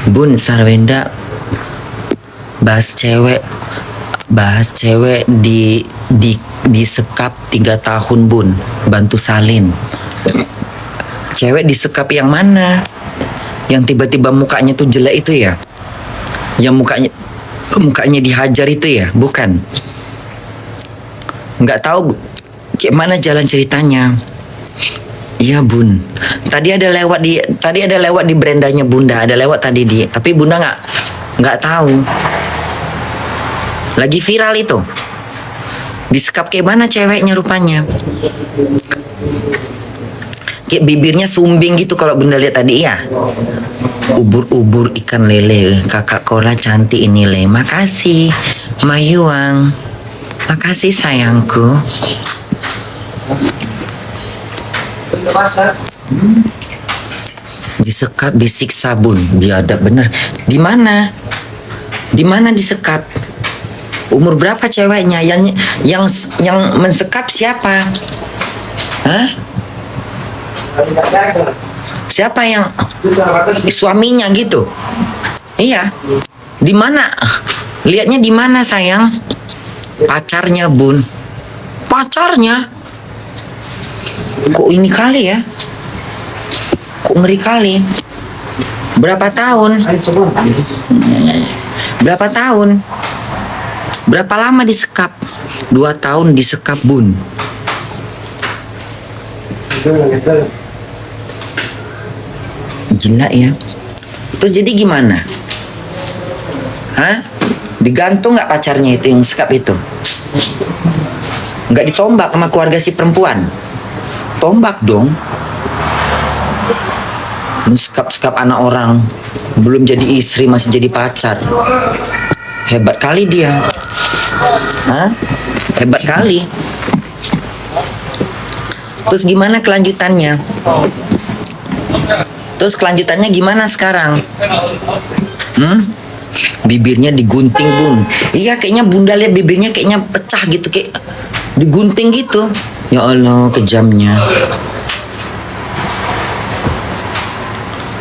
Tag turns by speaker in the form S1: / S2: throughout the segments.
S1: Bun, Sarwenda bahas cewek disekap 3 tahun, Bun, bantu salin. Cewek disekap yang mana? Yang tiba-tiba mukanya tuh jelek itu ya? Yang mukanya dihajar itu ya? Bukan? Nggak tahu gimana jalan ceritanya. Iya, Bun. Tadi ada lewat di berandanya Bunda, ada lewat tadi tapi Bunda nggak tahu. Lagi viral itu. Disekap kayak mana ceweknya rupanya? Kayak bibirnya sumbing gitu kalau Bunda lihat tadi ya. Ubur-ubur ikan lele, kakak Kola cantik ini le. Makasih, Mayuang. Makasih sayangku. Disekap, disiksa, Bun. Biadab bener. Di mana? Di mana disekap? Umur berapa ceweknya? Yang mensekap siapa? Hah? Siapa yang suaminya gitu? Iya. Di mana? Lihatnya di mana, sayang? Pacarnya, Bun. Pacarnya. Kok ini kali ya? Kok ngeri kali? Berapa tahun? Berapa tahun? Berapa lama disekap? 2 tahun disekap, Bun. Gila ya. Terus jadi gimana? Hah? Digantung nggak pacarnya itu yang sekap itu? Nggak ditombak sama keluarga si perempuan? Tombak dong. Sekap-sekap anak orang, belum jadi istri masih jadi pacar. Hebat kali dia. Hah? Hebat kali. Terus gimana kelanjutannya? Terus kelanjutannya gimana sekarang? Bibirnya digunting, Bun. Iya, kayaknya Bunda lihat bibirnya kayaknya pecah gitu, kayak digunting gitu. Ya Allah, kejamnya.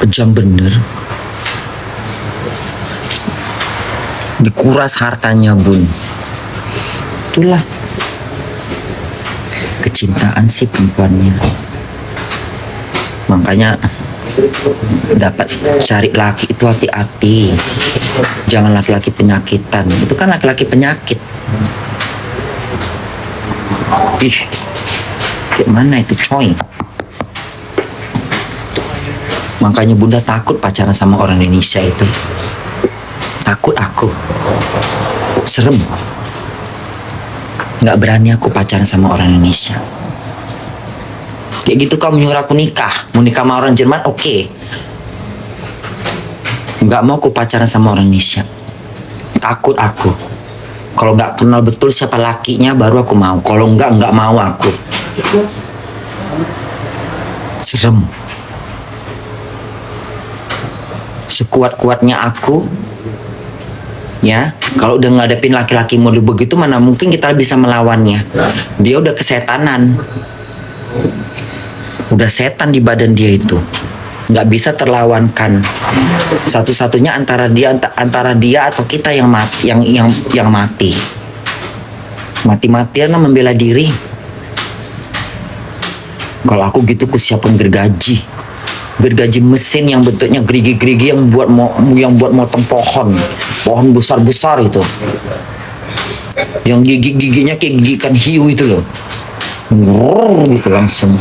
S1: Kejam bener. Dikuras hartanya, Bun. Itulah kecintaan si perempuannya. Makanya dapat cari laki itu hati-hati. Jangan laki-laki penyakitan. Itu kan laki-laki penyakit. Ih, kayak mana itu, coy? Makanya Bunda takut pacaran sama orang Indonesia itu. Takut aku. Serem. Nggak berani aku pacaran sama orang Indonesia. Kayak gitu kau menyuruh aku nikah. Mau nikah sama orang Jerman, oke. Nggak mau aku pacaran sama orang Indonesia. Takut aku. Kalau nggak kenal betul siapa lakinya, baru aku mau. Kalau nggak mau aku. Serem. Sekuat-kuatnya aku, ya, kalau udah ngadepin laki-laki model begitu, mana mungkin kita bisa melawannya. Dia udah kesetanan. Udah setan di badan dia itu. Nggak bisa terlawankan. Satu-satunya antara dia atau kita yang mati. Mati-matian membela diri. Kalau aku gitu, ku siapin gergaji mesin yang bentuknya gerigi-gerigi yang buat motong pohon besar-besar itu, yang giginya kayak gigikan hiu itu loh. Gitu langsung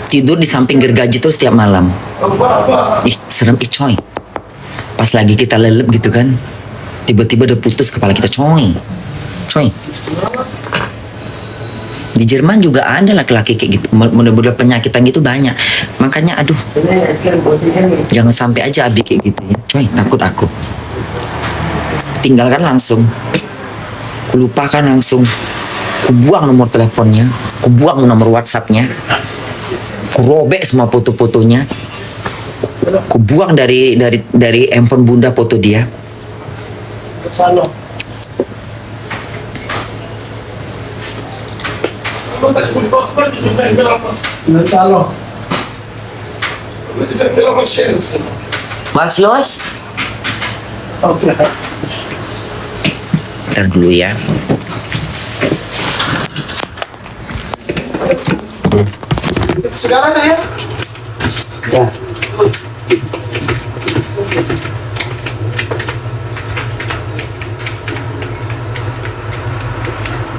S1: tidur di samping gergaji tuh setiap malam. Ih, serem coy. Pas lagi kita lelep gitu kan, tiba-tiba udah putus kepala kita, coy. Di Jerman juga ada laki-laki kayak gitu, model-model penyakitan gitu banyak. Makanya aduh, jangan sampai aja Abi kayak gitu ya, coy. Takut aku. Tinggalkan langsung, kulupakan langsung, kubuang nomor teleponnya, kubuang nomor WhatsAppnya, kurobek semua foto-fotonya, kubuang dari handphone Bunda foto dia. Mas Yos.
S2: Oke.
S1: Ntar dulu ya.
S2: Sekarang ya? Ya.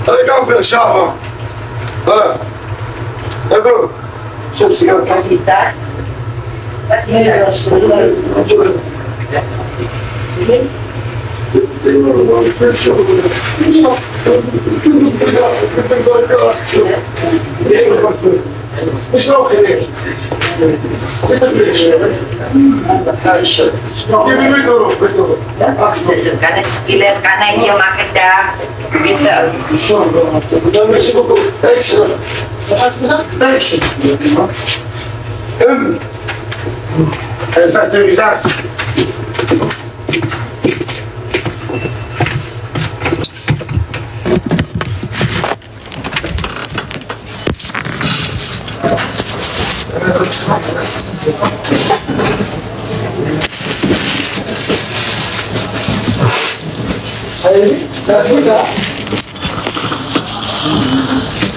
S2: Hadi kalkın Şaban. Ha. Ebru. Şöyle sigara.
S3: Así estás. Así estás. Karena sekilas karena dia makan dah. Gitu.
S2: Esat güzel.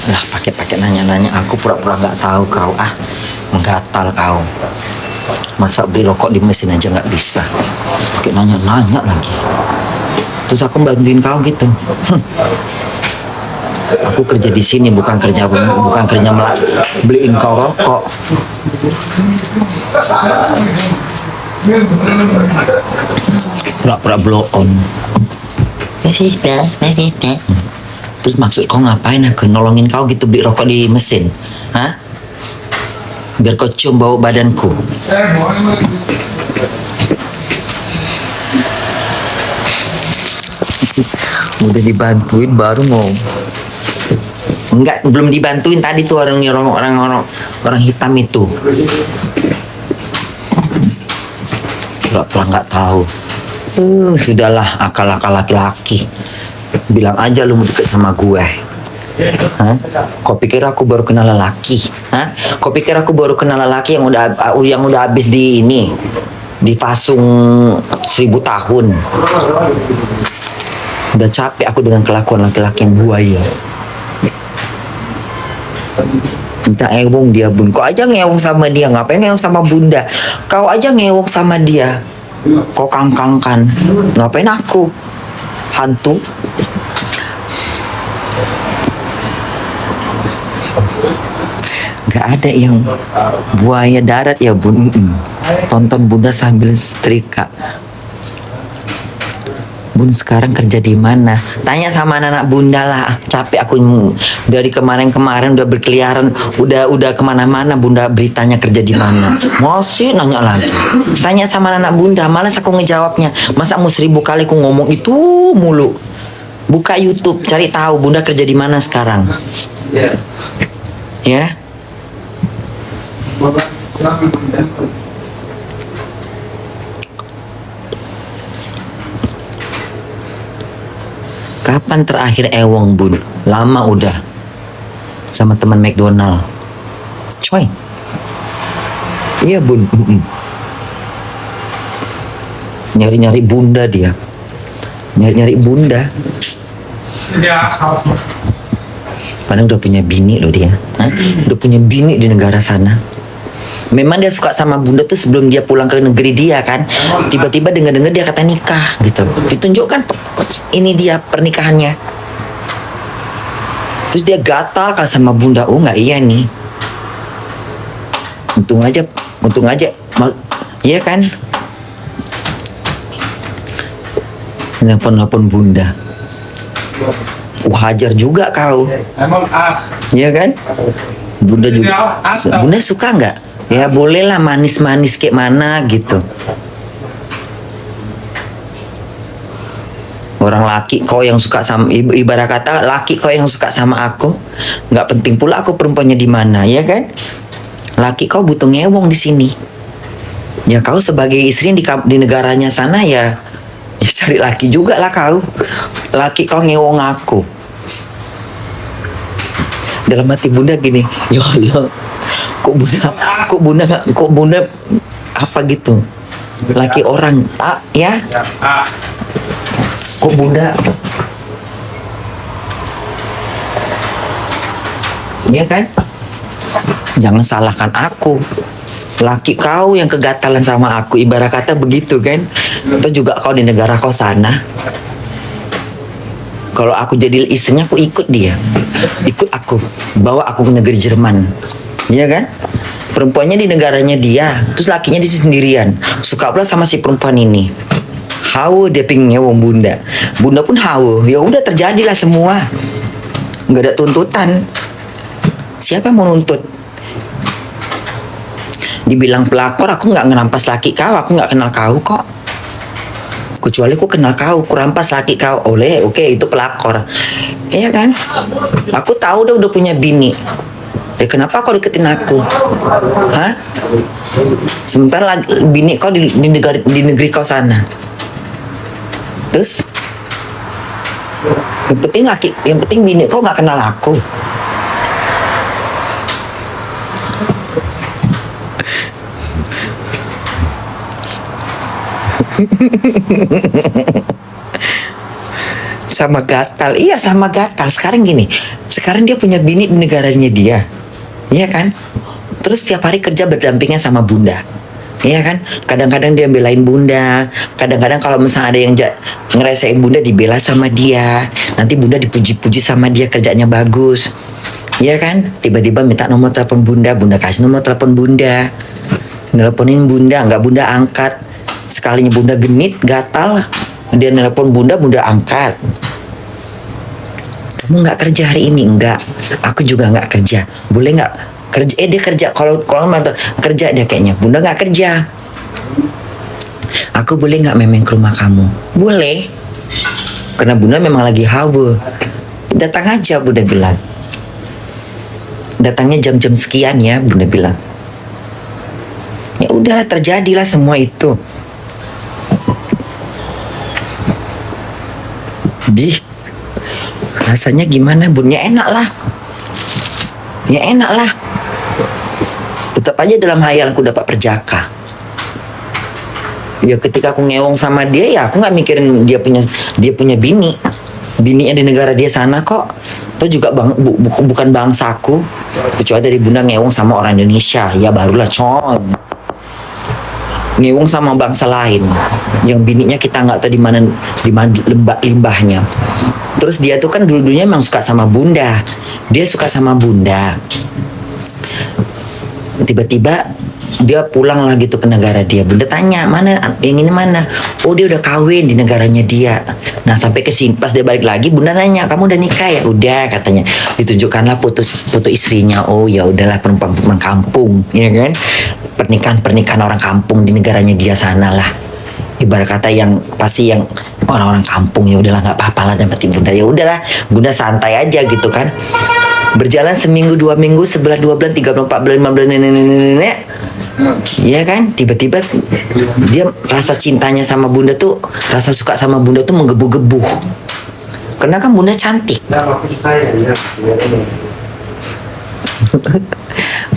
S1: Lah pakai nanya-nanya aku pura-pura nggak tahu kau menggatal kau. Masa beli rokok di mesin aja nggak bisa, pakai nanya-nanya lagi. Terus aku bantuin kau gitu. Aku kerja di sini bukan kerja beliin kau rokok. Pura-pura blow on. Terus maksud kau ngapain aku nolongin kau gitu beli rokok di mesin? Hah? Biar kau cium bau badanku. Udah dibantuin baru mau. Enggak, belum dibantuin tadi tuh orang hitam itu. Pura-pura nggak tahu. Sudahlah akal-akal laki-laki. Bilang aja lu mau deket sama gue. Hah? Kau pikir aku baru kenal lelaki? Hah? Kau pikir aku baru kenal lelaki yang udah habis di ini, dipasung 1000 tahun. Udah capek aku dengan kelakuan laki-laki yang buaya. Minta ngewong dia bun. Kau aja ngewong sama dia. Ngapain ngewong sama bunda? Kau aja ngewong sama dia. Kau kangkangkan. Ngapain aku? Hantu. Gak ada yang buaya darat ya bun. Tonton bunda sambil setrika. Bun sekarang kerja di mana? Tanya sama anak bunda lah. Capek aku dari kemarin udah berkeliaran, udah kemana-mana bunda beritanya kerja di mana. Masih nanya lagi. Tanya sama anak bunda, malas aku ngejawabnya. Masa mau 1000 kali aku ngomong itu mulu. Buka YouTube, cari tahu bunda kerja di mana sekarang. Ya. Kapan terakhir ewong bun? Lama udah. Sama teman McDonald. Coy. Iya bun. Nyari-nyari bunda dia. Nyari-nyari bunda. Padahal udah punya bini loh dia. Hah? Udah punya bini di negara sana. Memang dia suka sama bunda tuh sebelum dia pulang ke negeri dia kan. Tiba-tiba dengar-dengar dia kata nikah gitu. Ditunjukkan ini dia pernikahannya. Terus dia gatal kalau sama bunda. Oh nggak iya nih. Untung aja. Iya kan? Nelpon bunda. Hajar juga kau.
S2: Emang
S1: Iya kan? Bunda juga. Bunda suka nggak? Ya bolehlah manis-manis kayak mana gitu. Orang laki kau yang suka sama ibarat kata laki kau yang suka sama aku, nggak penting pula aku perempuannya di mana, ya kan? Laki kau butuh ngewong di sini. Ya kau sebagai istri di negaranya sana ya cari laki juga lah kau. Laki kau ngewong aku. Dalam hati bunda gini, ya Allah, kok bunda apa gitu? laki orang. Ya. Kok bunda? Iya kan? Jangan salahkan aku. Laki kau yang kegatalan sama aku, ibarat kata begitu kan? Atau juga kau di negara kau sana. Kalau aku jadi istrinya, aku ikut dia. Ikut aku. Bawa aku ke negeri Jerman. Iya kan? Perempuannya di negaranya dia, terus lakinya di sendirian. Suka pula sama si perempuan ini. Hawa dia pingin ngewong bunda. Bunda pun hawa. Ya udah terjadilah semua. Nggak ada tuntutan. Siapa yang mau nuntut? Dibilang pelakor, aku nggak ngerampas laki kau. Aku nggak kenal kau kok. Kecuali aku kenal kau, aku rampas laki kau. Oleh, oke, itu pelakor. Iya kan? Aku tahu udah punya bini. Kenapa kau deketin aku? Hah? Sementara bini kau di negeri kau sana. Terus? Yang penting bini kau nggak kenal aku. Sama gatal. Iya, sama gatal. Sekarang gini, sekarang dia punya bini di negaranya dia. Iya kan? Terus tiap hari kerja berdampingan sama bunda. Iya kan? Kadang-kadang dia belain bunda. Kadang-kadang kalau misalnya ada yang ngeresain bunda, dibela sama dia. Nanti bunda dipuji-puji sama dia, kerjanya bagus. Iya kan? Tiba-tiba minta nomor telepon bunda. Bunda kasih nomor telepon bunda. Nelponin bunda, nggak bunda angkat. Sekalinya bunda genit, gatal, dia nelpon bunda, bunda angkat. Kamu nggak kerja hari ini? Enggak. Aku juga nggak kerja. Boleh nggak kerja? Dia kerja. Kalau kerja dia kayaknya. Bunda nggak kerja. Aku boleh nggak memang ke rumah kamu? Boleh. Karena bunda memang lagi hawa. Datang aja, bunda bilang. Datangnya jam-jam sekian ya, bunda bilang. Ya udahlah, terjadilah semua itu. Rasanya gimana bun? Ya enak lah. Ya enak lah. Tetap aja dalam hayalku dapat perjaka. Ya ketika aku ngewong sama dia, ya aku nggak mikirin dia punya bini. Bininya di negara dia sana kok. Itu juga bukan bangsaku. Kecuali dari bunda ngewong sama orang Indonesia, ya barulah coy. Ngewong sama bangsa lain yang bininya kita nggak tahu di mana limbahnya. Terus dia tuh kan dulunya memang suka sama bunda. Dia suka sama bunda. Tiba-tiba dia pulang lah gitu ke negara dia. Bunda tanya, mana yang ini mana? Oh, dia udah kawin di negaranya dia. Nah, sampai ke sini pas dia balik lagi, bunda nanya, kamu udah nikah ya? Udah, katanya. Ditunjukkanlah foto istrinya. Oh, ya udahlah, perempuan kampung, ya kan? Pernikahan orang kampung di negaranya dia sana lah. Ibarat kata yang pasti yang orang-orang kampung, ya udahlah nggak apa-apa lah dapetin bunda. Ya udahlah, bunda santai aja gitu kan. Berjalan seminggu, 2 minggu, sebulan, 2 bulan, 3 bulan, 4 bulan, 5 bulan, nenek. Iya kan, tiba-tiba dia rasa cintanya sama bunda tuh, rasa suka sama bunda tuh menggebu-gebu. Karena kan bunda cantik.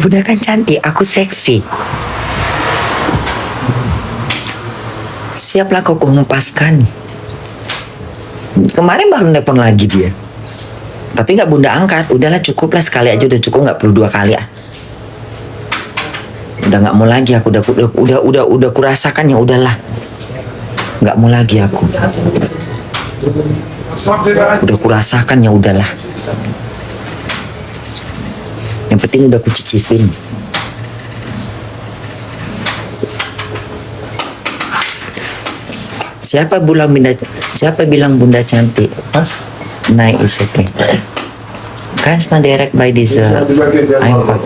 S1: Bunda kan cantik, aku seksi. Siaplah kau kuhempaskan. Kemarin baru nelpon lagi dia. Tapi nggak bunda angkat. Udahlah, cukuplah sekali aja, udah cukup, nggak perlu 2 kali ah. Udah nggak mau lagi aku, udah kurasakan, ya udahlah. Nggak mau lagi aku. Udah kurasakan, ya udahlah. Yang penting udah kucicipin. Siapa bilang bunda cantik? Nah, is okay. Guys, direct by this impact.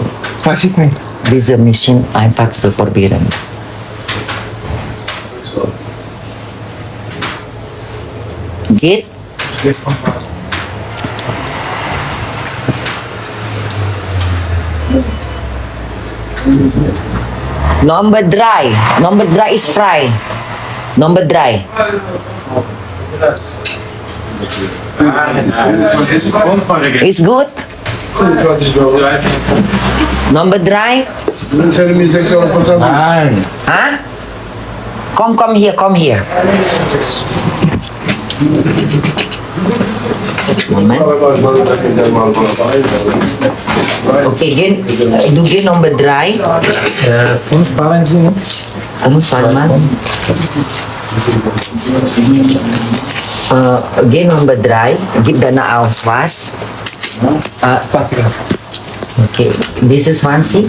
S1: This mission impact forbidden. Git. Number dry is fry. Number dry. It's good. Number dry. Hah? Come here, come here. Moment. Okay, again number dry.
S4: 5 fahren Sie nicht?
S1: Salman. Again number dry. Gib deine Ausweis. Okay, this is one seat.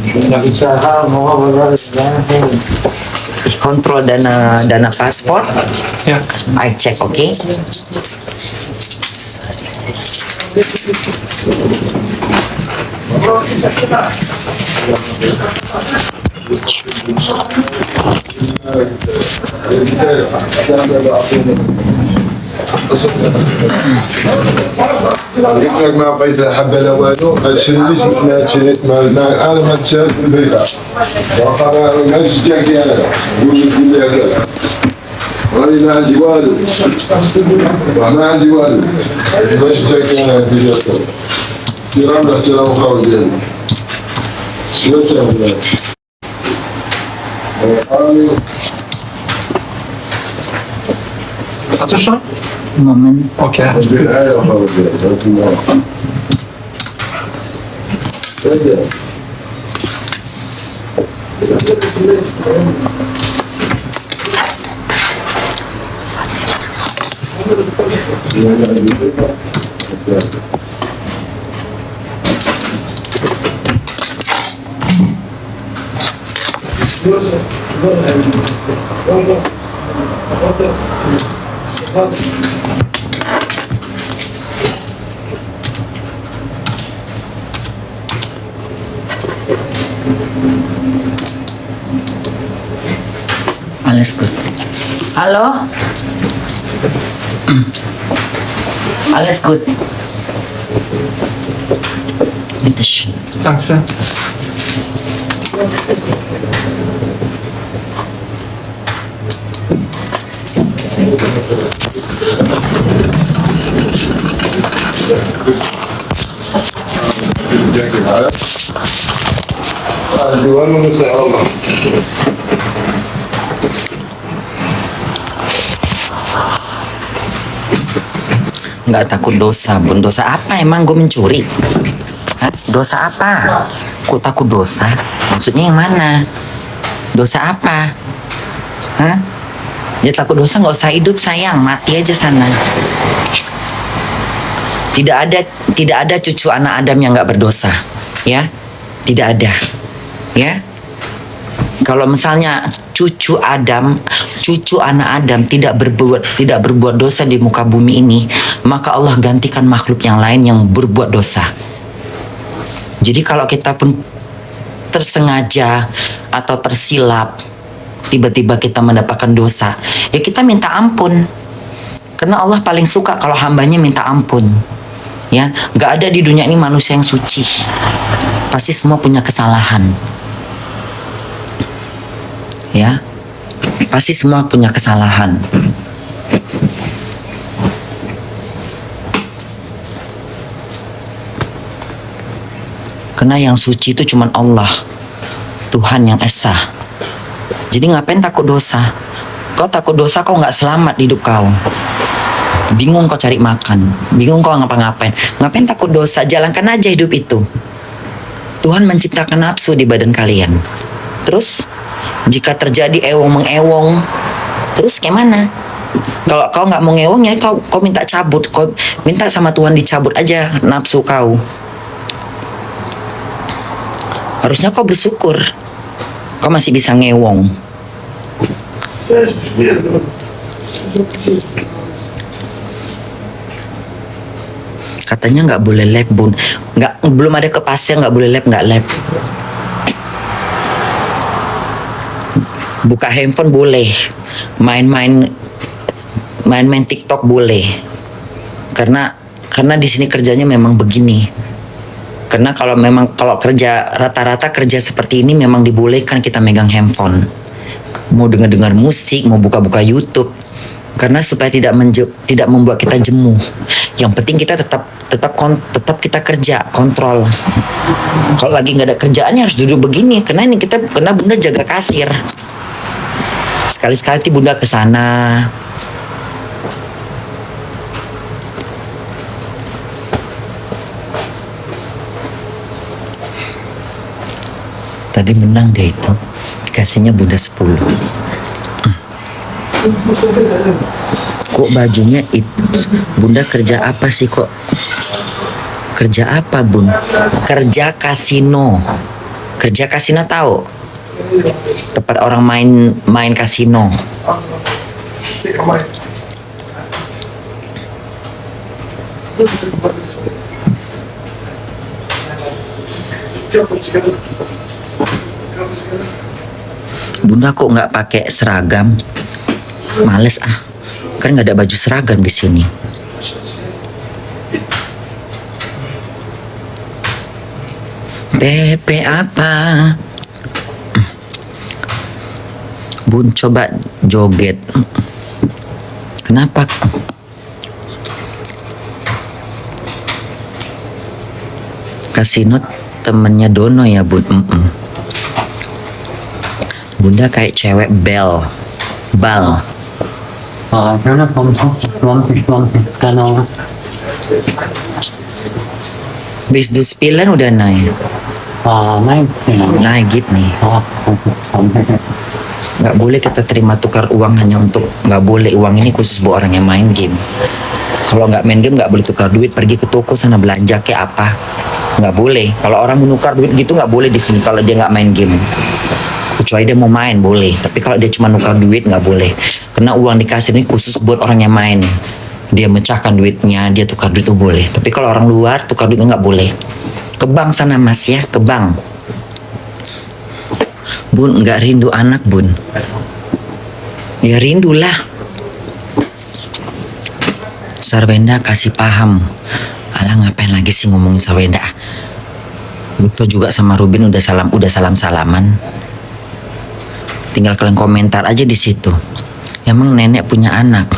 S1: Ich kontrol deine Passport.
S4: Ja.
S1: I check, okay?
S2: قلت لك ما بقيت الحبه الاولو ما تشريش ما تشري انا ما تشريت بالبيت وقال ما تشجعك انا يقول لي هكذا راني ما عندي والو ما عندي والو ما تشجعك انا في البيت احترام الاحترام الخاوي ديالي شنو تعمل
S4: Hast du schon?
S1: Moment.
S4: Okay.
S1: Alles gut. Halo? Alles gut. Bitte schön.
S4: Dankeschön.
S1: Nggak takut dosa, Bun. Dosa apa emang gue mencuri? Hah? Dosa apa? Ku takut dosa? Maksudnya yang mana? Dosa apa? Hah? Ya takut dosa nggak usah hidup sayang, mati aja sana. Tidak ada cucu anak Adam yang nggak berdosa, ya? Tidak ada, ya? Kalau misalnya cucu anak Adam tidak berbuat dosa di muka bumi ini, maka Allah gantikan makhluk yang lain yang berbuat dosa. Jadi kalau kita pun tersengaja atau tersilap, tiba-tiba kita mendapatkan dosa, ya kita minta ampun. Karena Allah paling suka kalau hambanya minta ampun. Ya, nggak ada di dunia ini manusia yang suci. Pasti semua punya kesalahan. Ya, pasti semua punya kesalahan. Karena yang suci itu cuma Allah, Tuhan yang esa. Jadi ngapain takut dosa? Kau takut dosa, kau nggak selamat di hidup kau. Bingung kau cari makan, bingung kau ngapa-ngapain. Ngapain takut dosa? Jalankan aja hidup itu. Tuhan menciptakan nafsu di badan kalian. Terus jika terjadi ewong-mengewong, terus gimana? Kalau kau nggak mau ngewong ya kau minta cabut, kau minta sama Tuhan dicabut aja nafsu kau. Harusnya kau bersyukur, kau masih bisa ngewong. Katanya nggak boleh lab, Bun. Belum ada kepastian nggak boleh lab, nggak lab. Buka handphone boleh, main-main TikTok boleh. Karena di sini kerjanya memang begini. Karena kalau kerja rata-rata kerja seperti ini memang dibolehkan kita megang handphone. Mau dengar musik, mau buka-buka YouTube. Karena supaya tidak membuat kita jemu. Yang penting kita tetap kita kerja, kontrol. Kalau lagi nggak ada kerjaannya harus duduk begini. Karena bunda jaga kasir. Sekali-sekali bunda ke sana. Tadi menang deh itu. Dikasihnya bunda 10. Kok bajunya itu? Bunda kerja apa sih kok? Kerja apa bun? Kerja kasino. Kerja kasino tahu? Tempat orang main kasino. Bunda kok nggak pakai seragam? Males ah, kan nggak ada baju seragam di sini. Pepe apa? Bun coba joget. Kenapa? Kasino temennya Dono ya bun. Bunda kayak cewek bal.
S5: Karena karena
S1: Bis du spielen udah naik.
S5: naik
S1: Naik gitu nih. Nggak boleh kita terima tukar uang hanya untuk, nggak boleh, uang ini khusus buat orang yang main game. Kalau nggak main game nggak boleh tukar duit, pergi ke toko sana belanja kayak apa, nggak boleh. Kalau orang menukar duit gitu nggak boleh di sini kalau dia nggak main game. Kecuali dia mau main boleh, tapi kalau dia cuma nukar duit nggak boleh. Karena uang dikasih ini khusus buat orang yang main. Dia mecahkan duitnya, dia tukar duit itu boleh. Tapi kalau orang luar tukar duitnya nggak boleh. Ke bank sana mas ya, ke bank. Bun, nggak rindu anak bun? Ya rindulah. Sarwenda kasih paham. Alah ngapain lagi sih ngomongin Sarwenda? Butuh juga sama Rubin udah salam-salaman. Tinggal kalian komentar aja di situ. Emang nenek punya anak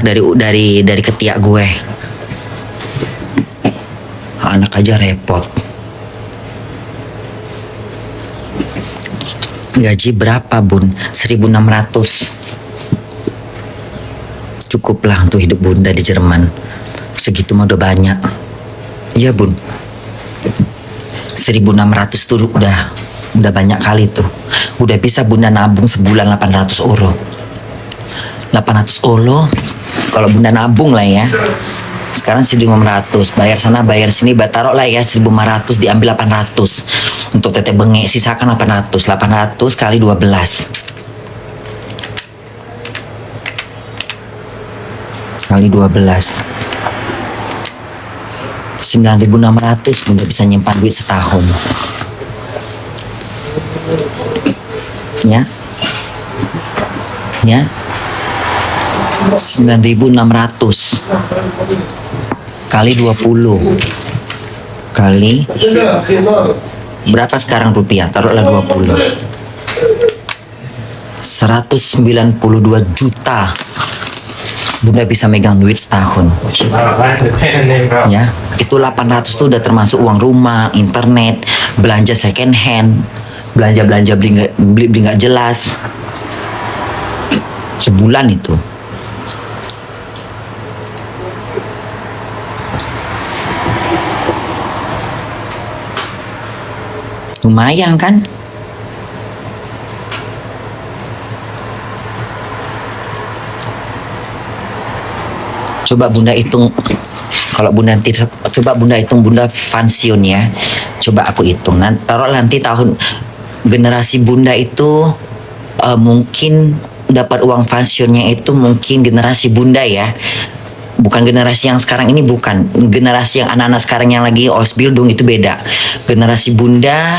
S1: dari ketiak gue. Anak aja repot. Gaji berapa bun? 1.600. Cukuplah untuk hidup bunda di Jerman. Segitu mah udah banyak. Iya bun. 1.600 tuh udah banyak kali tuh. Udah bisa bunda nabung sebulan 800 euro. 800 euro kalau bunda nabung lah ya. Sekarang 1.500, bayar sana bayar sini, taruh lah ya 1.500, diambil 800 untuk teteh bengek, sisakan 800 kali 12 kali 12 9.600 bunda bisa nyimpan duit setahun ya 9.600 kali 20 kali berapa sekarang rupiah, taruhlah 20, 192 juta bunda bisa megang duit setahun ya. Itu 800 tuh udah termasuk uang rumah, internet, belanja second hand, belanja beli nggak jelas sebulan itu. Lumayan kan? Coba bunda hitung. Kalau bunda nanti coba bunda hitung bunda pensiun ya. Coba aku hitung. Taruh nanti tahun generasi bunda itu mungkin dapat uang pensiunnya itu mungkin generasi bunda ya. Bukan generasi yang sekarang ini, bukan. Generasi yang anak-anak sekarang yang lagi Ausbildung itu beda. Generasi bunda,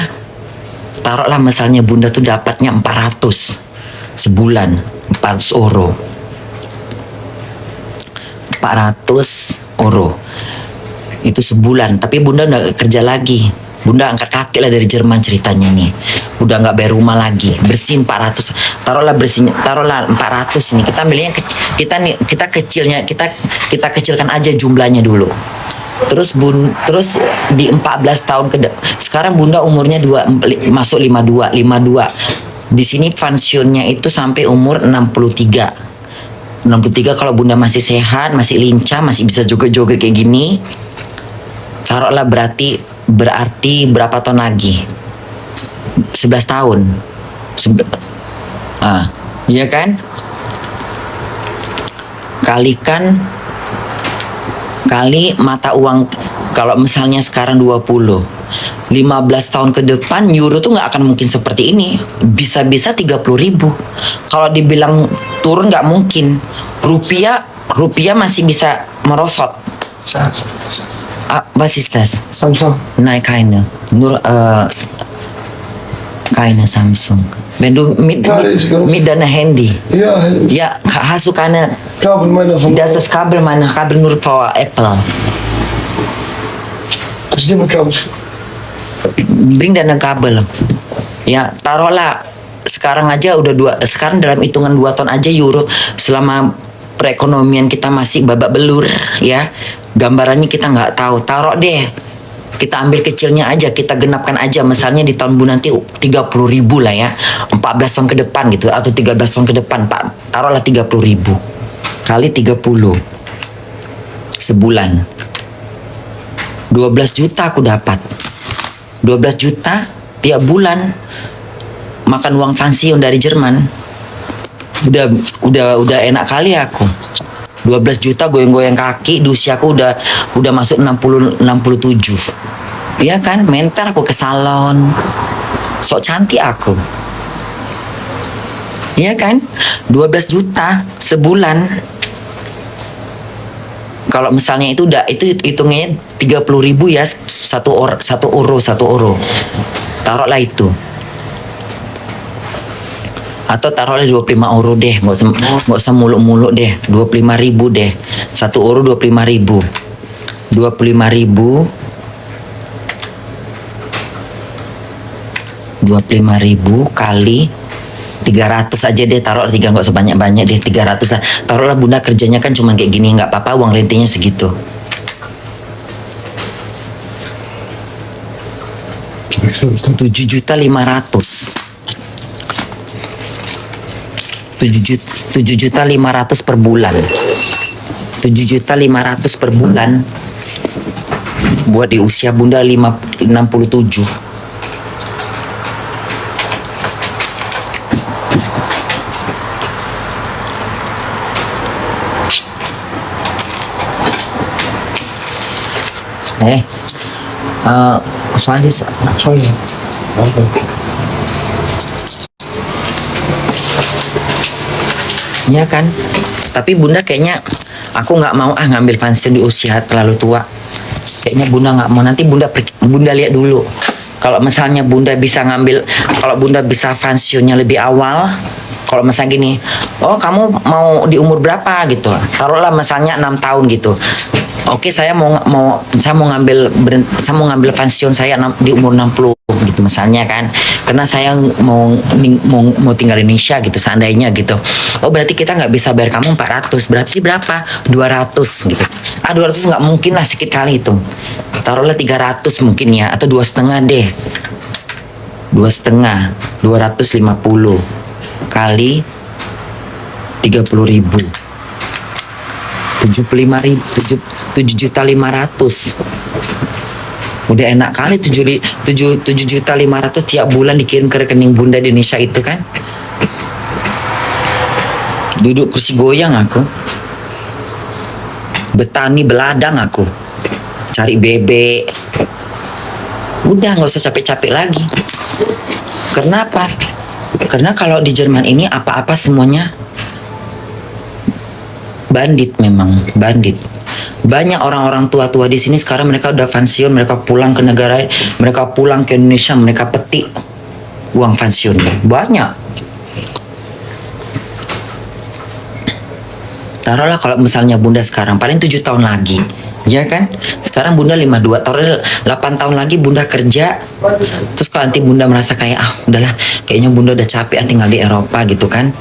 S1: taruhlah misalnya bunda tuh dapatnya 400 sebulan, 400 euro. 400 euro. Itu sebulan, tapi bunda udah kerja lagi. Bunda angkat kaki lah dari Jerman ceritanya nih. Udah nggak bayar rumah lagi, bersihin 400. Taruhlah 400 ini. Kita ambilnya kita kecilkan aja jumlahnya dulu. Terus di 14 tahun sekarang bunda umurnya masuk 52. Di sini pensiunnya itu sampai umur 63. 63 kalau bunda masih sehat, masih lincah, masih bisa joget-joget kayak gini. Taruhlah berarti berapa tahun lagi? 11 tahun. Iya kan? Kali mata uang, kalau misalnya sekarang 20, 15 tahun ke depan euro tuh nggak akan mungkin seperti ini. Bisa-bisa 30.000. Kalau dibilang turun nggak mungkin. Rupiah masih bisa merosot. Was ist das?
S6: Samsung.
S1: Nein, keine. Nur keine Samsung. Wenn du mit deinem Handy.
S6: Ja,
S1: Ja, hast du keine.
S6: Kabel meiner von.
S1: Das ist Kabel, meine Kabel nur für Apple.
S6: Ich nehme Kabel.
S1: Bring dana kabel. Ya, taruhlah sekarang aja udah sekarang dalam hitungan 2 tahun aja euro, selama perekonomian kita masih babak belur ya. Gambarannya kita nggak tahu. Taruh deh. Kita ambil kecilnya aja, kita genapkan aja misalnya di tahun Bu nanti 30.000 lah ya. 14 tahun ke depan gitu atau 13 tahun ke depan, Pak. Taruhlah 30.000 kali 30 sebulan. 12 juta aku dapat. 12 juta tiap bulan makan uang pensiun dari Jerman. Udah enak kali aku. 12 juta goyang-goyang kaki di usiaku udah masuk 67. Iya kan? Mental aku ke salon. Sok cantik aku. Iya kan? 12 juta sebulan. Kalau misalnya itu hitungnya 30.000 ya, 1 euro. Taruhlah itu. Atau taruhlah 25 euro deh, nggak usah muluk-muluk deh, 25.000 deh, 1 euro 25.000, 25.000 kali 300 aja deh, taruh 3, nggak sebanyak-banyak deh, 300 lah. Taruhlah bunda kerjanya kan cuma kayak gini, nggak apa-apa, uang rentenya segitu. 7.500.000 7.500.000 per bulan. 7.500.000 per bulan buat di usia bunda 67. Soalnya
S6: Sorry.
S1: iya kan, tapi bunda kayaknya aku nggak mau ngambil pensiun di usia terlalu tua. Kayaknya bunda nggak mau. Nanti bunda lihat dulu. Kalau misalnya bunda bisa kalau bunda bisa pensiunnya lebih awal. Kalau misalnya gini, oh kamu mau di umur berapa gitu, taruhlah misalnya 6 tahun gitu. Oke, saya mau ngambil pensiun saya di umur 60 gitu misalnya kan, karena saya mau tinggal di Indonesia gitu seandainya gitu. Oh berarti kita nggak bisa bayar kamu 400, berapa 200 gitu. 200 nggak mungkin lah, sedikit kali itu. Taruhlah 300 mungkin ya, atau 2,5 deh, 2,5, 250 kali 30.000, 7.500.000. Udah enak kali 7.500.000 tiap bulan dikirim ke rekening bunda di Indonesia itu kan. Duduk kursi goyang aku, betani beladang aku, cari bebek. Udah nggak usah capek-capek lagi. Kenapa? Karena kalau di Jerman ini apa-apa semuanya bandit, memang bandit. Banyak orang-orang tua-tua di sini sekarang mereka udah pensiun, mereka pulang ke negara, mereka pulang ke Indonesia, mereka petik uang pensiunnya. Banyak. Taruhlah kalau misalnya bunda sekarang paling 7 tahun lagi, ya kan? Sekarang bunda 52, taruhlah 8 tahun lagi bunda kerja. Terus kalau nanti bunda merasa kayak udahlah, kayaknya bunda udah capek tinggal di Eropa gitu kan.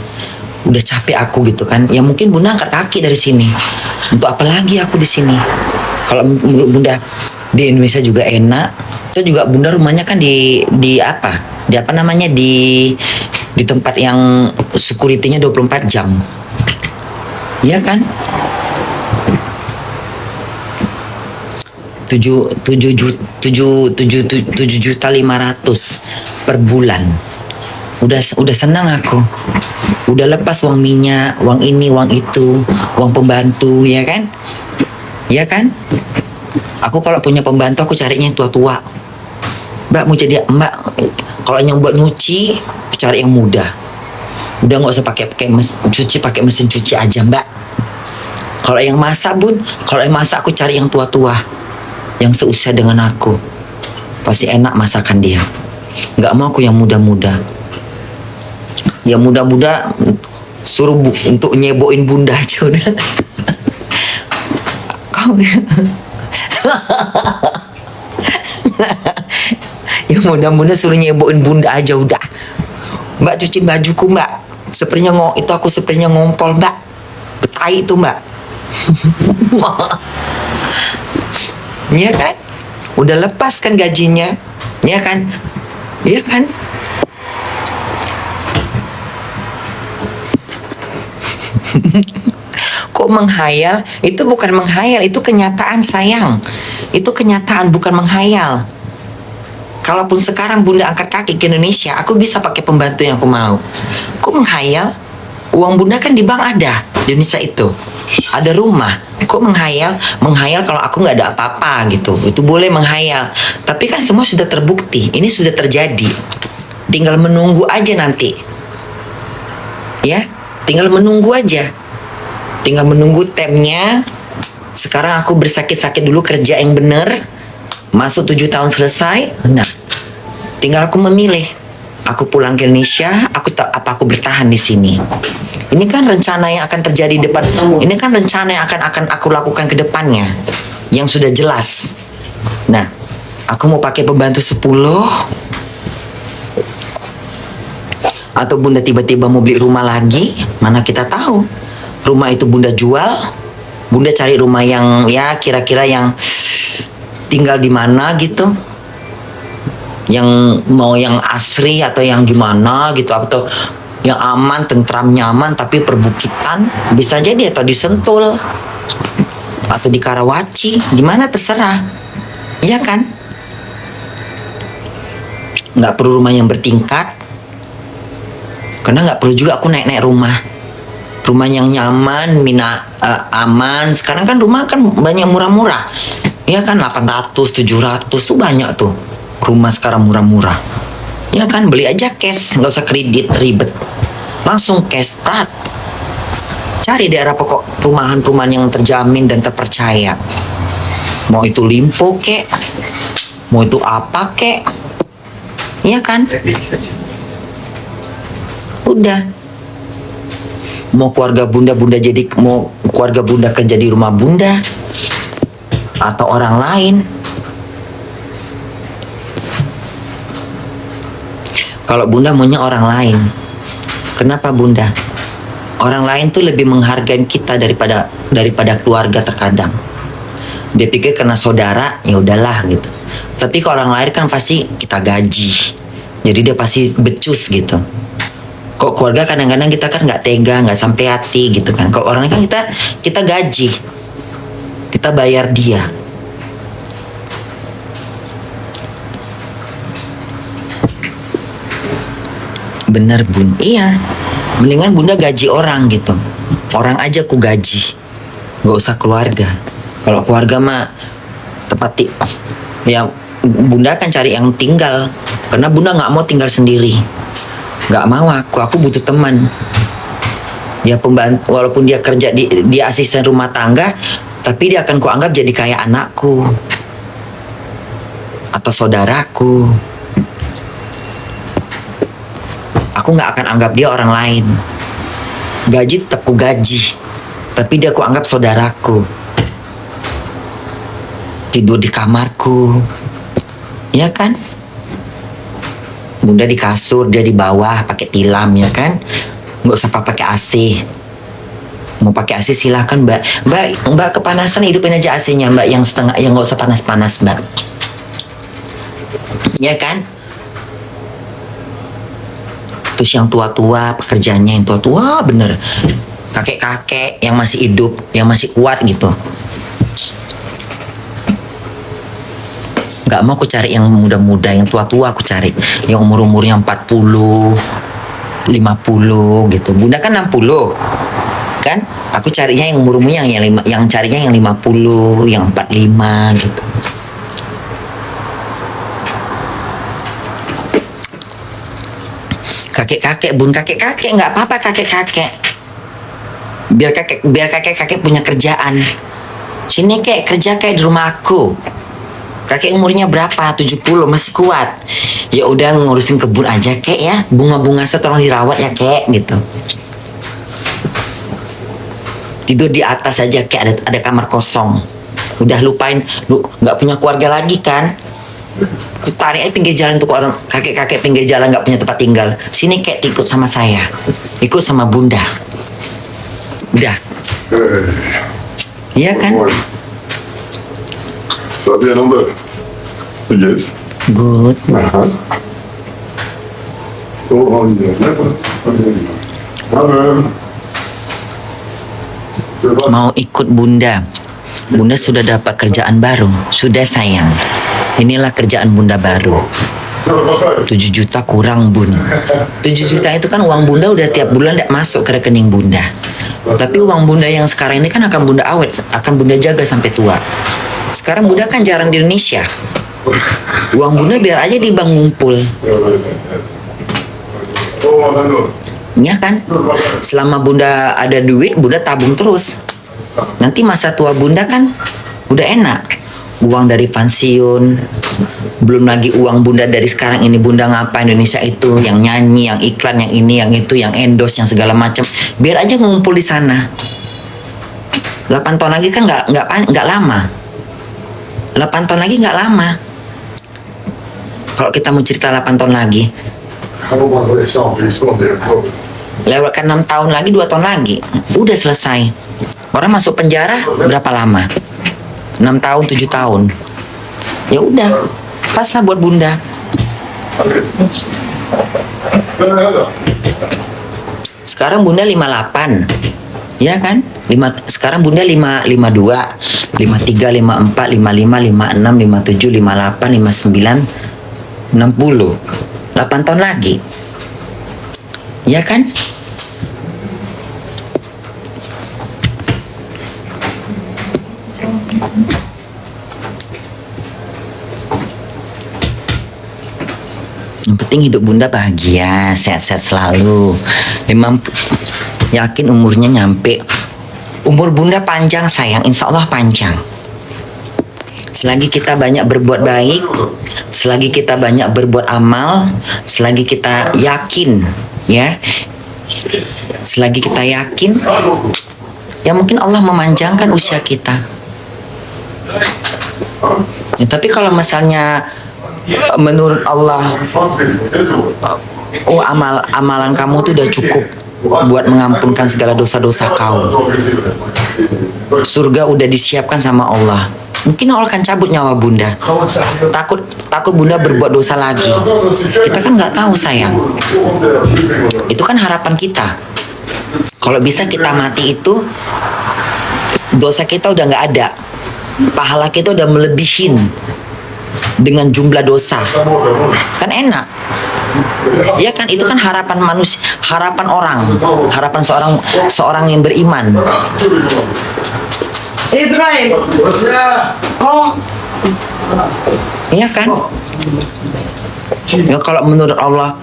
S1: Udah capek aku gitu kan. Ya mungkin bunda angkat kaki dari sini. Untuk apa lagi aku di sini? Kalau menurut bunda di Indonesia juga enak. Terus juga bunda rumahnya kan di apa namanya, di di tempat yang security-nya 24 jam. Iya kan? 7.500.000 per bulan. Udah senang aku. Udah lepas uang minyak, uang ini, uang itu, uang pembantu, ya kan? Ya kan? Aku kalau punya pembantu aku carinya yang tua-tua. Mbak mau jadi mbak, kalau yang buat nyuci cari yang muda. Udah nggak usah pakai pakai mesin cuci aja mbak. Kalau yang masak bun, kalau yang masak aku cari yang tua-tua, yang seusia dengan aku. Pasti enak masakan dia. Nggak mau aku yang muda-muda. Yang muda-muda suruh untuk nyeboin bunda aja udah. Kau yang muda-muda suruh nyeboin bunda aja udah. Mbak cuci bajuku mbak, spraynya itu aku spraynya ngompol mbak, betai itu mbak. Ya kan, udah lepas kan gajinya, ya kan, ya kan. Kok menghayal? Itu bukan menghayal, itu kenyataan sayang. Itu kenyataan, bukan menghayal. Kalaupun sekarang bunda angkat kaki ke Indonesia, aku bisa pakai pembantu yang aku mau. Kok menghayal? Uang bunda kan di bank ada di Indonesia itu. Ada rumah. Kok menghayal? Menghayal kalau aku nggak ada apa-apa gitu. Itu boleh menghayal. Tapi kan semua sudah terbukti. Ini sudah terjadi. Tinggal menunggu aja nanti. Ya, tinggal menunggu aja. Tinggal menunggu temnya. Sekarang aku bersakit-sakit dulu kerja yang bener. Masuk 7 tahun selesai. Nah, tinggal aku memilih. Aku pulang ke Indonesia, apa aku bertahan di sini. Ini kan rencana yang akan terjadi depan. Ini kan rencana yang akan aku lakukan ke depannya. Yang sudah jelas. Nah, aku mau pakai pembantu 10. Atau bunda tiba-tiba mau beli rumah lagi, mana kita tahu. Rumah itu bunda jual, bunda cari rumah yang ya kira-kira yang tinggal di mana gitu, yang mau yang asri atau yang gimana gitu, atau yang aman, tentram, nyaman tapi perbukitan bisa jadi, atau di Sentul atau di Karawaci, gimana terserah, iya kan? Nggak perlu rumah yang bertingkat, karena nggak perlu juga aku naik-naik rumah yang nyaman, aman. Sekarang kan rumah kan banyak murah-murah. Ya kan 800, 700 tuh banyak tuh. Rumah sekarang murah-murah. Ya kan beli aja cash, nggak usah kredit ribet. Langsung cash, prat. Cari daerah pokok perumahan-perumahan yang terjamin dan terpercaya. Mau itu Limpo kek, mau itu apa kek. Ya kan? Udah. Mau keluarga bunda mau keluarga bunda kerja di rumah bunda atau orang lain. Kalau bunda maunya orang lain. Kenapa bunda? Orang lain tuh lebih menghargai kita daripada keluarga terkadang. Dia pikir karena saudara ya udahlah gitu. Tapi kalau orang lain kan pasti kita gaji. Jadi dia pasti becus gitu. Kok keluarga kadang-kadang kita kan nggak tega, nggak sampai hati gitu kan. Kalau orang kan kita gaji, kita bayar dia. Bener bun, iya. Mendingan bunda gaji orang gitu. Orang aja ku gaji, nggak usah keluarga. Kalau keluarga mah ya bunda akan cari yang tinggal, karena bunda nggak mau tinggal sendiri. Nggak mau aku butuh teman. Ya pembantu, walaupun dia kerja dia asisten rumah tangga, tapi dia akan kuanggap jadi kayak anakku atau saudaraku. Aku nggak akan anggap dia orang lain. Gaji tetap ku gaji, tapi dia kuanggap saudaraku. Tidur di kamarku, ya kan? Bunda di kasur, dia di bawah pakai tilam, ya kan? Nggak usah pakai AC. Mau pakai AC silahkan mbak kepanasan, hidupin aja AC-nya mbak, yang setengah, yang nggak usah panas-panas mbak, ya kan? Terus yang tua-tua, pekerjaannya yang tua-tua bener. Kakek-kakek yang masih hidup, yang masih kuat gitu. Gak mau aku cari yang muda-muda, yang tua-tua aku cari. Yang umur-umurnya 40, 50 gitu. Bunda kan 60. Kan? Aku carinya yang umur-umurnya yang carinya yang 50, yang 45 gitu. Kakek-kakek, bun kakek-kakek nggak apa-apa kakek-kakek. Biar kakek-kakek punya kerjaan. Sini kek kerja kayak di rumah aku. Kakek umurnya berapa? 70 masih kuat. Ya udah ngurusin kebun aja kek ya. Bunga-bunga tolong dirawat ya kek gitu. Tidur di atas aja kek, ada kamar kosong. Udah lupain lu nggak punya keluarga lagi kan? Terus tarik aja pinggir jalan tuh orang kakek-kakek pinggir jalan nggak punya tempat tinggal. Sini kek ikut sama saya, ikut sama bunda. Udah, iya kan?
S2: Ça va bien, Amber? Yes.
S1: Good.
S2: Oh, on y est. Amber. C'est pas
S1: Mau ikut bunda. Bunda sudah dapat kerjaan baru. Sudah sayang. Inilah kerjaan bunda baru. 7 juta kurang bun. 7 juta itu kan uang bunda udah tiap bulan masuk ke rekening bunda. Tapi uang bunda yang sekarang ini kan akan bunda awet, akan bunda jaga sampai tua. Sekarang bunda kan jarang di Indonesia. Uang bunda biar aja di bank ngumpul.
S2: Oh, Amber.
S1: Ya kan? Selama bunda ada duit, bunda tabung terus. Nanti masa tua bunda kan udah enak. Uang dari pensiun, belum lagi uang bunda dari sekarang ini bunda ngapa Indonesia itu, yang nyanyi, yang iklan, yang ini, yang itu, yang endorse, yang segala macam. Biar aja ngumpul di sana. 8 tahun lagi kan nggak lama. 8 tahun lagi nggak lama. Kalau kita mau cerita 8 tahun lagi,
S2: How about the example? It's not there.
S1: lewatkan 6 tahun lagi, 2 tahun lagi, udah selesai. Orang masuk penjara berapa lama? 6 tahun, 7 tahun. Ya udah, pas lah buat bunda. Sekarang bunda 58. Ya kan? Sekarang bunda 52, 53, 54, 55, 56, 57, 58, 59, 60. 8 tahun lagi. Ya kan? Yang penting hidup bunda bahagia, sehat-sehat selalu. Yakin umurnya nyampe. Umur bunda panjang sayang, insya Allah panjang. Selagi kita banyak berbuat baik, selagi kita banyak berbuat amal, selagi kita yakin, ya, selagi kita yakin, ya mungkin Allah memanjangkan usia kita. Ya, tapi kalau misalnya menurut Allah, oh amalan kamu tuh udah cukup buat mengampunkan segala dosa-dosa kau, surga udah disiapkan sama Allah, mungkin Allah akan cabut nyawa bunda. Takut bunda berbuat dosa lagi. Kita kan nggak tahu sayang. Itu kan harapan kita. Kalau bisa kita mati itu dosa kita udah nggak ada, pahala kita udah melebihin dengan jumlah dosa, kan enak. Ya kan, itu kan harapan manusia, harapan orang, harapan seorang yang beriman.
S3: Ibrahim. Oh.
S1: Iya kan? Ya kalau menurut Allah,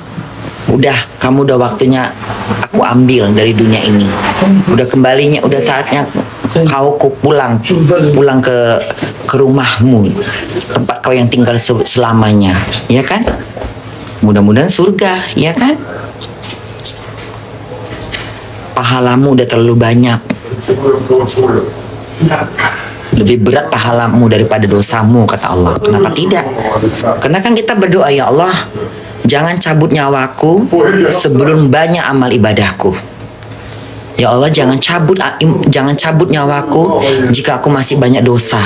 S1: udah kamu udah waktunya aku ambil dari dunia ini. Udah kembalinya, udah saatnya kau pulang ke rumahmu, tempat kau yang tinggal selamanya, ya kan? Mudah-mudahan surga, ya kan? Pahalamu udah terlalu banyak. Lebih berat pahalamu daripada dosamu, kata Allah. Kenapa tidak? Karena kan kita berdoa, ya Allah, jangan cabut nyawaku sebelum banyak amal ibadahku. Ya Allah, jangan cabut nyawaku jika aku masih banyak dosa.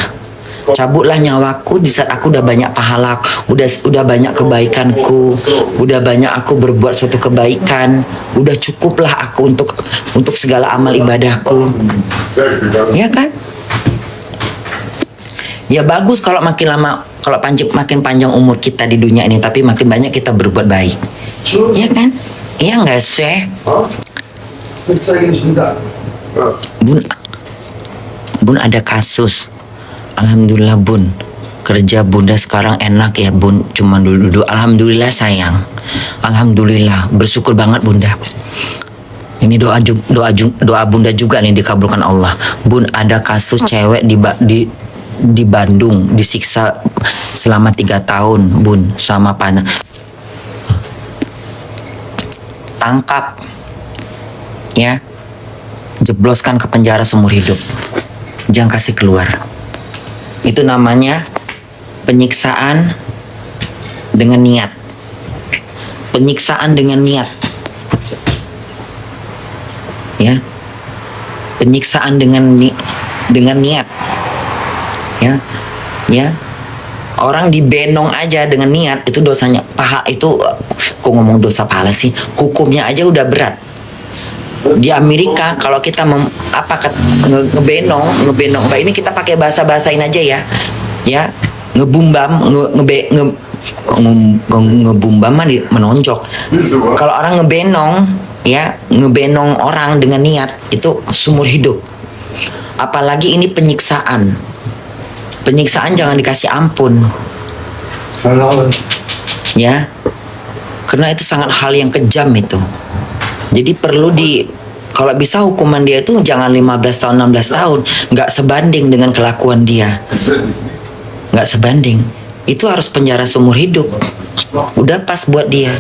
S1: Cabutlah nyawaku di saat aku udah banyak pahala, udah banyak kebaikanku, udah banyak aku berbuat suatu kebaikan, udah cukuplah aku untuk segala amal ibadahku. Ya kan? Ya bagus kalau makin lama, kalau makin panjang umur kita di dunia ini, tapi makin banyak kita berbuat baik. Ya kan? Iya nggak sih? Bun ada kasus. Alhamdulillah bun, kerja bunda sekarang enak ya bun, cuma duduk. Alhamdulillah sayang, alhamdulillah, bersyukur banget bunda. Ini doa bunda juga nih dikabulkan Allah. Bun, ada kasus cewek di Bandung disiksa selama 3 tahun bun sama panah. Tangkap ya, jebloskan ke penjara seumur hidup, jangan kasih keluar. Itu namanya penyiksaan dengan niat. Penyiksaan dengan niat. Ya. Penyiksaan dengan niat. Ya. Ya. Orang dibenong aja dengan niat itu dosanya paha itu, kok ngomong dosa pahala sih? Hukumnya aja udah berat. Di Amerika kalau kita ngebenong ini kita pakai bahasa-bahasain aja ya ngebumbam ngebumbam menonjok. Kalau orang ngebenong orang dengan niat itu seumur hidup. Apalagi ini penyiksaan jangan dikasih ampun ya, karena itu sangat hal yang kejam itu. Jadi perlu kalau bisa hukuman dia itu jangan 15 tahun, 16 tahun. Nggak sebanding dengan kelakuan dia. Nggak sebanding. Itu harus penjara seumur hidup. Udah pas buat dia.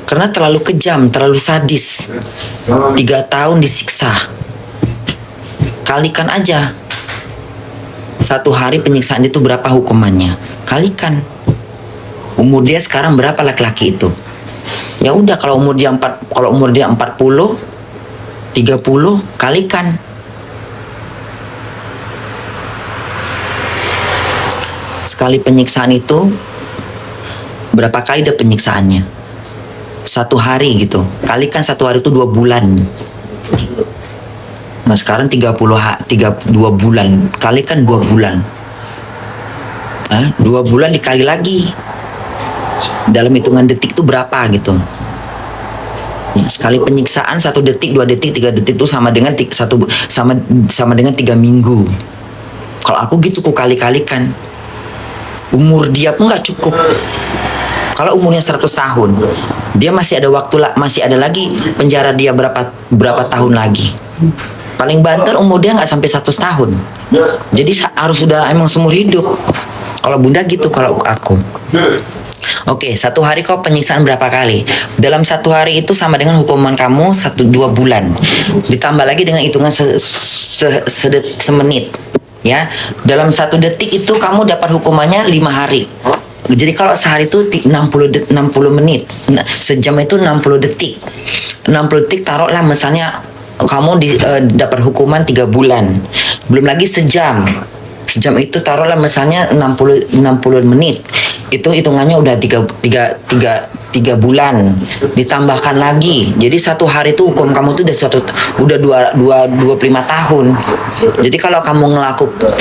S1: Karena terlalu kejam, terlalu sadis. 3 tahun disiksa. Kalikan aja. 1 hari penyiksaan itu berapa hukumannya? Kalikan. Umur dia sekarang berapa laki-laki itu? Ya udah, kalau umur dia 40, 30, kalikan. Sekali penyiksaan itu berapa kali ada penyiksaannya? 1 hari gitu. Kalikan 1 hari itu 2 bulan. Nah sekarang 2 bulan. Kalikan 2 bulan. 2 bulan dikali lagi. Dalam hitungan detik itu berapa gitu? Ya, sekali penyiksaan 1 detik, 2 detik, 3 detik itu sama dengan 3 minggu. Kalau aku gitu, ku kali-kalikan. Umur dia pun nggak cukup. Kalau umurnya 100 tahun, dia masih ada waktu masih ada lagi penjara dia berapa tahun lagi. Paling banter umur dia nggak sampai 100 tahun. Jadi harus sudah emang seumur hidup. Kalau bunda gitu, kalau aku. Oke, 1 hari kau penyiksaan berapa kali? Dalam 1 hari itu sama dengan hukuman kamu 2 bulan. Ditambah lagi dengan hitungan semenit. Ya, dalam 1 detik itu kamu dapat hukumannya 5 hari. Jadi kalau sehari itu 60 menit. Sejam itu 60 detik. 60 detik taruhlah misalnya kamu dapat hukuman 3 bulan. Belum lagi sejam. Sejam itu taruhlah misalnya 60 menit. Itu hitungannya udah 3 bulan. Ditambahkan lagi. Jadi 1 hari itu hukum kamu tuh udah 25 tahun. Jadi kalau kamu ngelakukan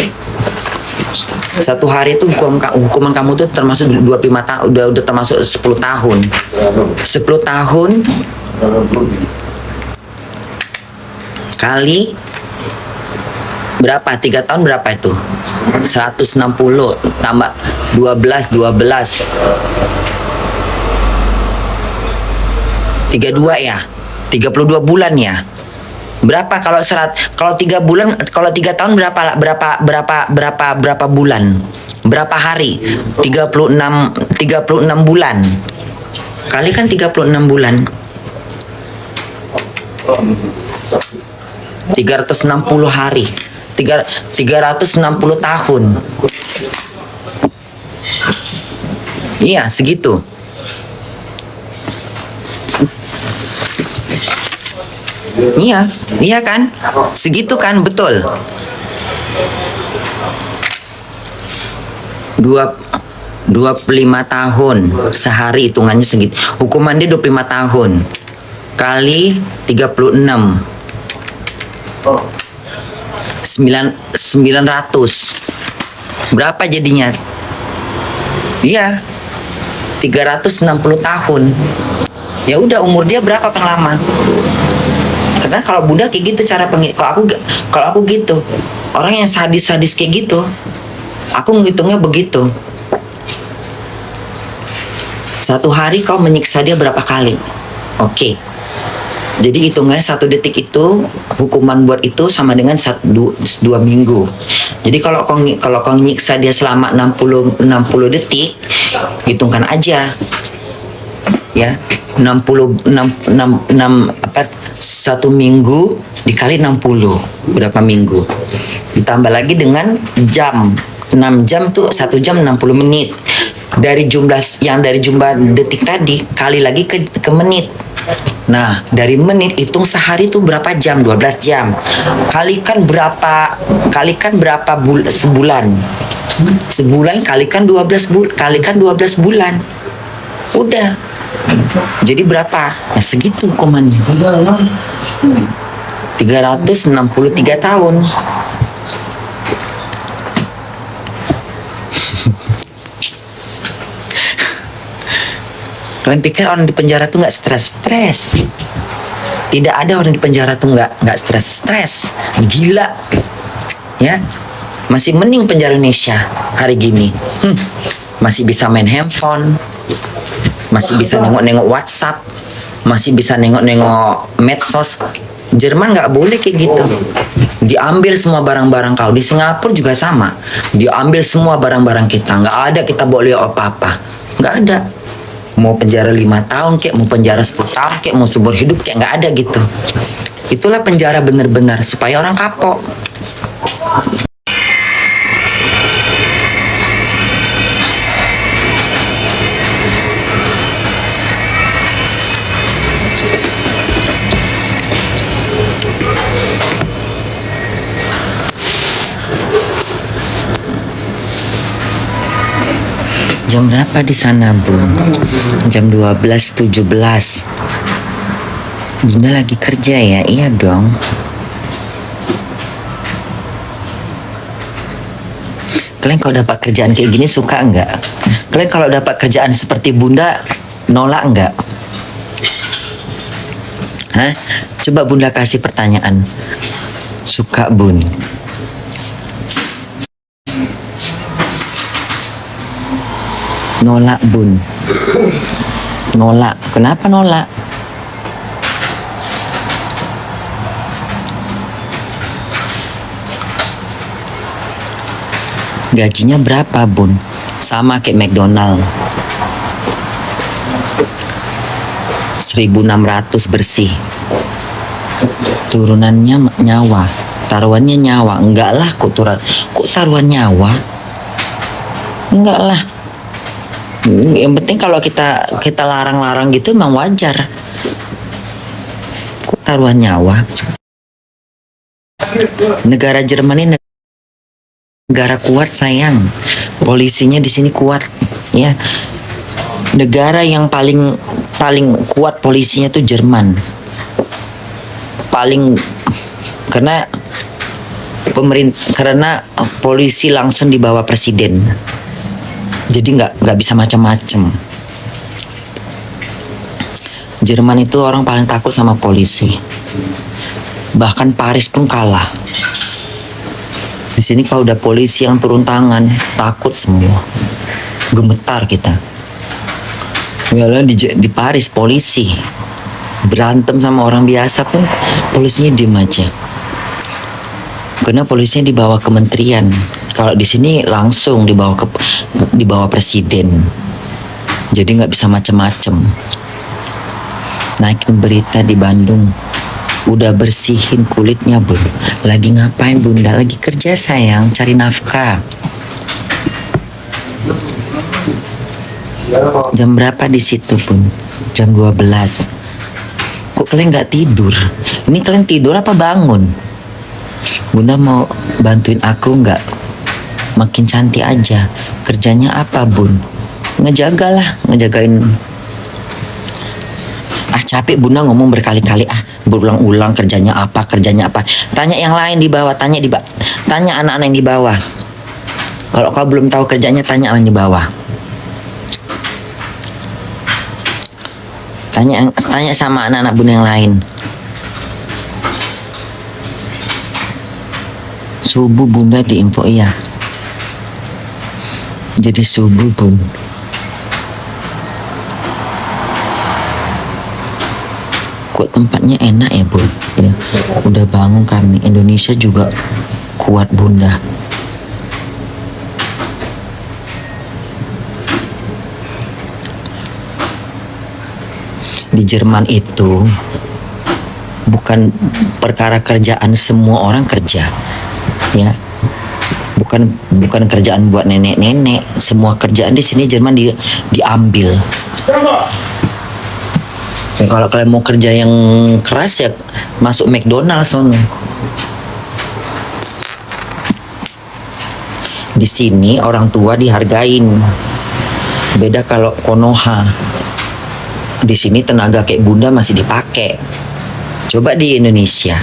S1: 1 hari itu hukuman kamu tuh termasuk 25 tahun, udah termasuk 10 tahun. 10 tahun kali berapa? 3 tahun berapa itu? 160 tambah 12 32 ya? 32 bulan ya? Berapa kalau 3 bulan, kalau 3 tahun berapa bulan? Berapa hari? 36 bulan. Kali kan 36 bulan. 360 hari. 360 tahun. Iya, segitu. Iya kan? Segitu kan, betul. 25 tahun sehari, hitungannya segitu. Hukuman dia 25 tahun kali 36 900 berapa jadinya? Iya, 360 tahun. Ya udah, umur dia berapa pengalaman? Karena kalau Bunda kayak gitu cara kalau aku gitu, orang yang sadis-sadis kayak gitu, aku ngitungnya begitu. Satu hari kau menyiksa dia berapa kali? Oke. Jadi hitungnya 1 detik itu, hukuman buat itu sama dengan 2 minggu. Jadi kalau kau nyiksa dia selama 60 detik, hitungkan aja. Ya, 1 minggu dikali 60 berapa minggu? Ditambah lagi dengan jam. 6 jam tuh 1 jam 60 menit. Dari jumlah detik tadi kali lagi ke menit. Nah, dari menit hitung sehari itu berapa jam? 12 jam. Kalikan berapa sebulan? Sebulan kalikan 12 bulan. Udah. Jadi berapa? Ya segitu hukumannya. 363 tahun. Kalian pikir orang di penjara tuh nggak stres? Tidak ada orang di penjara tuh nggak stres. Gila, ya. Masih mending penjara Indonesia hari gini. Masih bisa main handphone, masih bisa nengok-nengok WhatsApp, masih bisa nengok-nengok medsos. Jerman nggak boleh kayak gitu. Diambil semua barang-barang kau. Di Singapura juga sama. Diambil semua barang-barang kita. Nggak ada kita boleh apa-apa. Nggak ada. Mau penjara 5 tahun kayak, mau penjara 10 tahun kayak, mau seumur hidup kayak, nggak ada gitu. Itulah penjara benar-benar supaya orang kapok. Jam berapa di sana, Bu? Jam 12.17. Bunda lagi kerja ya? Iya dong. Kalian kalau dapat kerjaan kayak gini suka nggak? Kalian kalau dapat kerjaan seperti Bunda nolak nggak? Hah? Coba Bunda kasih pertanyaan. Suka, Bun? Nolak, Bun. Nolak. Kenapa nolak? Gajinya berapa, Bun? Sama kayak McDonald. 1.600 bersih. Turunannya nyawa. Taruhannya nyawa. Enggak lah, kok taruhan nyawa? Enggak lah. Yang penting kalau kita larang-larang gitu memang wajar. Kok taruhan nyawa? Negara Jerman ini negara kuat, sayang. Polisinya di sini kuat, ya. Negara yang paling kuat polisinya tuh Jerman. Karena polisi langsung di bawah presiden. Jadi nggak bisa macam-macam. Jerman itu orang paling takut sama polisi. Bahkan Paris pun kalah. Di sini kalau udah polisi yang turun tangan, takut semua. Gemetar kita. Walau di Paris polisi berantem sama orang biasa pun polisinya diem aja. Karena polisinya di bawah kementerian. Kalau di sini langsung di bawah presiden. Jadi nggak bisa macem-macem. Naikin berita di Bandung. Udah bersihin kulitnya, Bun. Lagi ngapain, Bunda? Lagi kerja, sayang. Cari nafkah. Jam berapa di situ, Bun? Jam 12. Kok kalian nggak tidur? Ini kalian tidur apa bangun? Bunda mau bantuin aku nggak? makin cantik aja. Kerjanya apa bun? Ngejagain. Capek bunda ngomong berkali-kali, berulang-ulang kerjanya apa. Tanya yang lain di bawah, tanya anak-anak yang di bawah. Kalau kau belum tahu kerjanya, tanya yang di bawah. Tanya sama anak-anak bunda yang lain. Subuh bunda di info, iya. Jadi subuh bun. Kok tempatnya enak ya bun? Ya, udah bangun kami. Indonesia juga kuat bunda. Di Jerman itu bukan perkara kerjaan, semua orang kerja, ya. Bukan kerjaan buat nenek-nenek. Semua kerjaan di sini Jerman diambil. Ya, kalau kalian mau kerja yang keras ya masuk McDonald's sono. Di sini orang tua dihargain. Beda kalau Konoha. Di sini tenaga kayak bunda masih dipakai. Coba di Indonesia,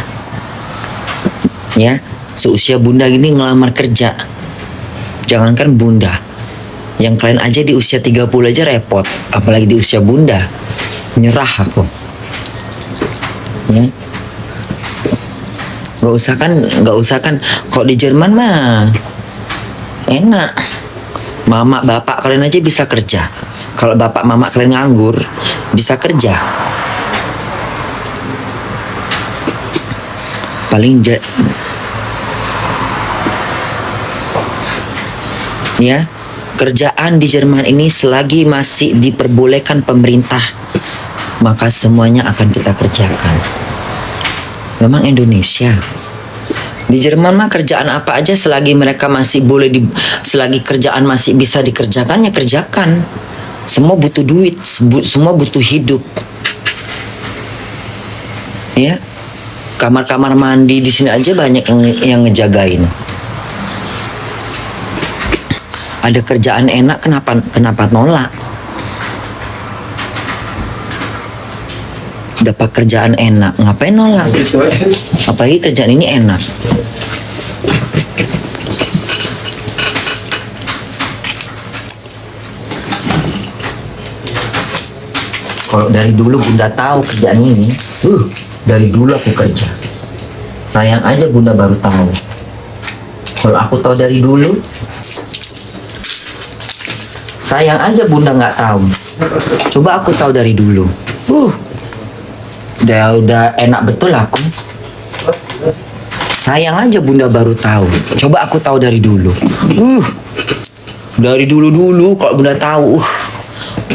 S1: ya, seusia bunda gini ngelamar kerja. Jangankan bunda, yang kalian aja di usia 30 aja repot, apalagi di usia bunda. Nyerah aku, ya. Gak usah kan. Kalau di Jerman mah enak. Mama bapak kalian aja bisa kerja. Kalau bapak mama kalian nganggur, bisa kerja. Ya, kerjaan di Jerman ini selagi masih diperbolehkan pemerintah, maka semuanya akan kita kerjakan. Memang Indonesia, di Jerman mah kerjaan apa aja selagi mereka masih boleh selagi kerjaan masih bisa dikerjakan ya kerjakan. Semua butuh duit, semua butuh hidup. Ya, kamar-kamar mandi di sini aja banyak yang ngejagain. Ada kerjaan enak, kenapa nolak? Dapat kerjaan enak, ngapain nolak? Apalagi kerjaan ini enak. Kalau dari dulu bunda tahu kerjaan ini, dari dulu aku kerja. Sayang aja bunda baru tahu. Kalau aku tahu dari dulu, sayang aja bunda nggak tahu. Coba aku tahu dari dulu. Udah enak betul aku. Sayang aja bunda baru tahu. Coba aku tahu dari dulu. Dari dulu kalau bunda tahu,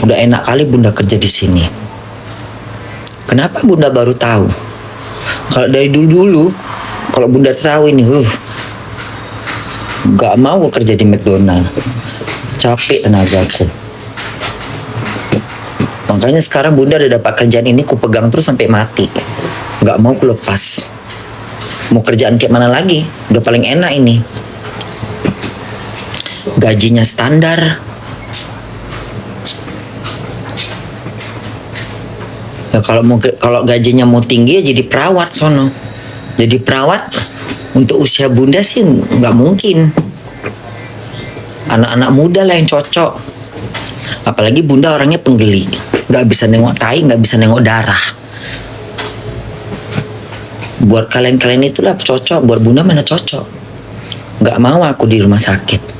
S1: udah enak kali bunda kerja di sini. Kenapa bunda baru tahu? Kalau dari dulu, kalau bunda tahu ini, gak mau kerja di McDonald. Capek tenagaku. Makanya sekarang bunda udah dapat kerjaan ini, ku pegang terus sampai mati. Gak mau ku lepas. Mau kerjaan kayak mana lagi? Udah paling enak ini. Gajinya standar. Ya, kalau gajinya mau tinggi ya jadi perawat sono. Jadi perawat untuk usia bunda sih nggak mungkin. Anak-anak muda lah yang cocok. Apalagi bunda orangnya penggeli, nggak bisa nengok tai, nggak bisa nengok darah. Buat kalian itulah cocok, buat bunda mana cocok. Nggak mau aku di rumah sakit.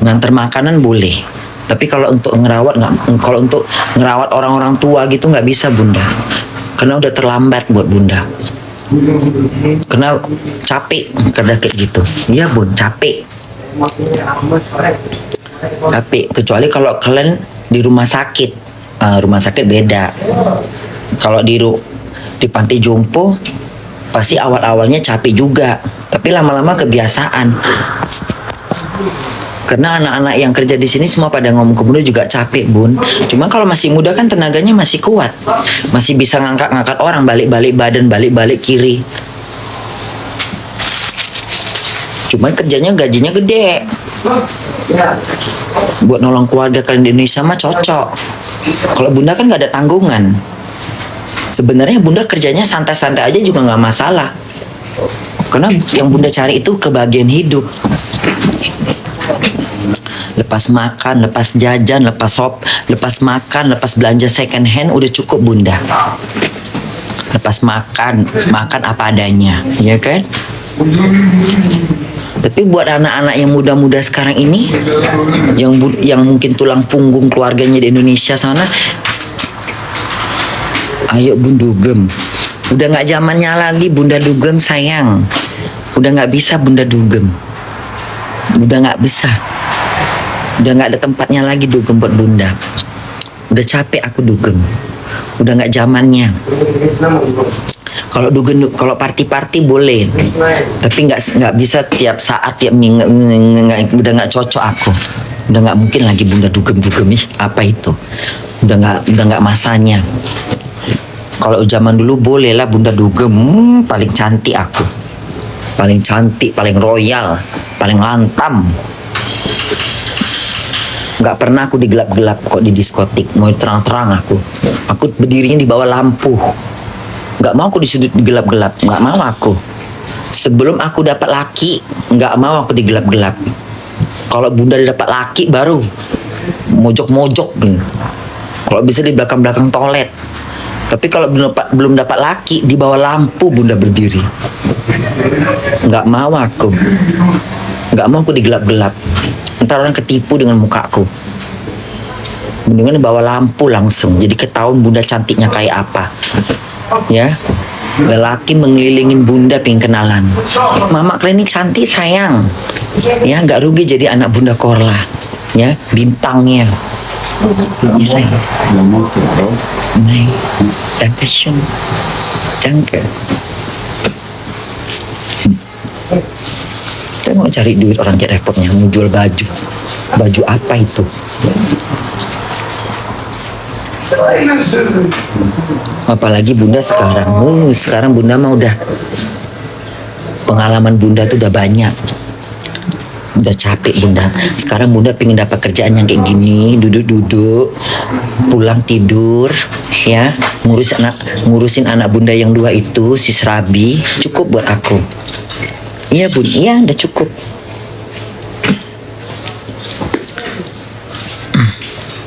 S1: Nganter makanan boleh. Tapi kalau untuk ngerawat orang-orang tua gitu nggak bisa bunda, karena udah terlambat buat bunda. Karena capek kerja kayak gitu. Iya bun, capek. Capek. Kecuali kalau kalian di rumah sakit, rumah sakit beda. Kalau di panti jompo pasti awal-awalnya capek juga, tapi lama-lama kebiasaan. Karena anak-anak yang kerja di sini semua pada ngomong ke bunda juga capek bun. Cuma kalau masih muda kan tenaganya masih kuat, masih bisa ngangkat orang, balik-balik badan, balik-balik kiri. Cuman kerjanya gajinya gede. Buat nolong keluarga kalian di Indonesia mah cocok. Kalau bunda kan nggak ada tanggungan. Sebenarnya bunda kerjanya santai-santai aja juga nggak masalah. Karena yang bunda cari itu kebahagiaan hidup. Lepas makan, lepas jajan, lepas makan, lepas belanja second hand udah cukup bunda. Lepas makan apa adanya, ya kan? Tapi buat anak-anak yang muda-muda sekarang ini, yang mungkin tulang punggung keluarganya di Indonesia sana, ayo bun dugem. Udah nggak zamannya lagi bunda dugem sayang. Udah nggak bisa bunda dugem. Udah nggak bisa. Udah nggak ada tempatnya lagi dugem buat bunda. Udah capek aku dugem. Udah nggak zamannya. Kalau dugem, kalau party boleh, tapi nggak bisa tiap saat tiap minggu. Udah nggak cocok aku. Udah nggak mungkin lagi bunda dugem ih apa itu? Udah nggak masanya. Kalau zaman dulu boleh lah bunda dugem, paling cantik aku. Paling cantik, paling royal, paling lantam. Nggak pernah aku digelap-gelap kok di diskotik. Mau terang-terang aku. Aku berdirinya di bawah lampu. Nggak mau aku di sudut gelap-gelap. Nggak mau aku. Sebelum aku dapat laki, nggak mau aku digelap-gelap. Kalau bunda dapat laki baru mojok-mojok. Kalau bisa di belakang-belakang toilet. Tapi kalau belum dapat laki, di bawah lampu bunda berdiri. Nggak mau aku. Nggak mau aku digelap-gelap. Ntar orang ketipu dengan mukaku. Mendingan di bawah lampu langsung. Jadi ketahuan bunda cantiknya kayak apa. Ya. Lelaki mengelilingin bunda pengen kenalan. Mama kalian ini cantik sayang. Ya, nggak rugi jadi anak bunda Korla. Ya, bintangnya. Ya sayang. Nein, danke schön. Danke. Kita mau cari duit orang kayak repotnya, mau jual baju. Baju apa itu? Apalagi bunda sekarang. Sekarang bunda mah udah pengalaman bunda tuh udah banyak. Udah capek bunda. Sekarang bunda pengen dapat kerjaan yang kayak gini, duduk-duduk, pulang tidur, ya, ngurusin anak bunda yang 2 itu, si Serabi, cukup buat aku. Iya bun, iya udah cukup.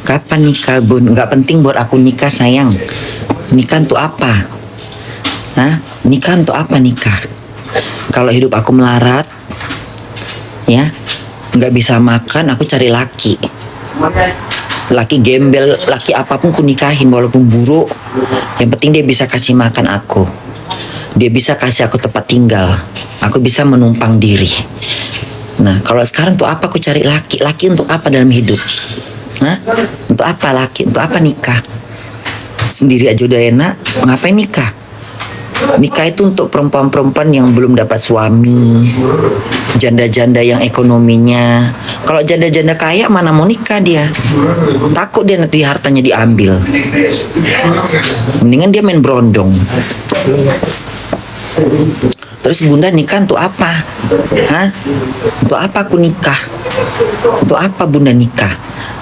S1: Kapan nikah bun? Nggak penting buat aku nikah sayang. Nikah untuk apa? Hah? Nikah untuk apa nikah? Kalau hidup aku melarat, ya, nggak bisa makan, aku cari laki. Laki gembel, laki apapun ku nikahin walaupun buruk. Yang penting dia bisa kasih makan aku. Dia bisa kasih aku tempat tinggal. Aku bisa menumpang diri. Nah, kalau sekarang untuk apa aku cari laki? Laki untuk apa dalam hidup? Hah? Untuk apa laki? Untuk apa nikah? Sendiri aja udah enak, ngapain nikah? Nikah itu untuk perempuan-perempuan yang belum dapat suami, janda-janda yang ekonominya. Kalau janda-janda kaya mana mau nikah dia? Takut dia nanti hartanya diambil. Mendingan dia main berondong. Terus bunda nikah untuk apa? Hah? Untuk apa aku nikah? Untuk apa bunda nikah?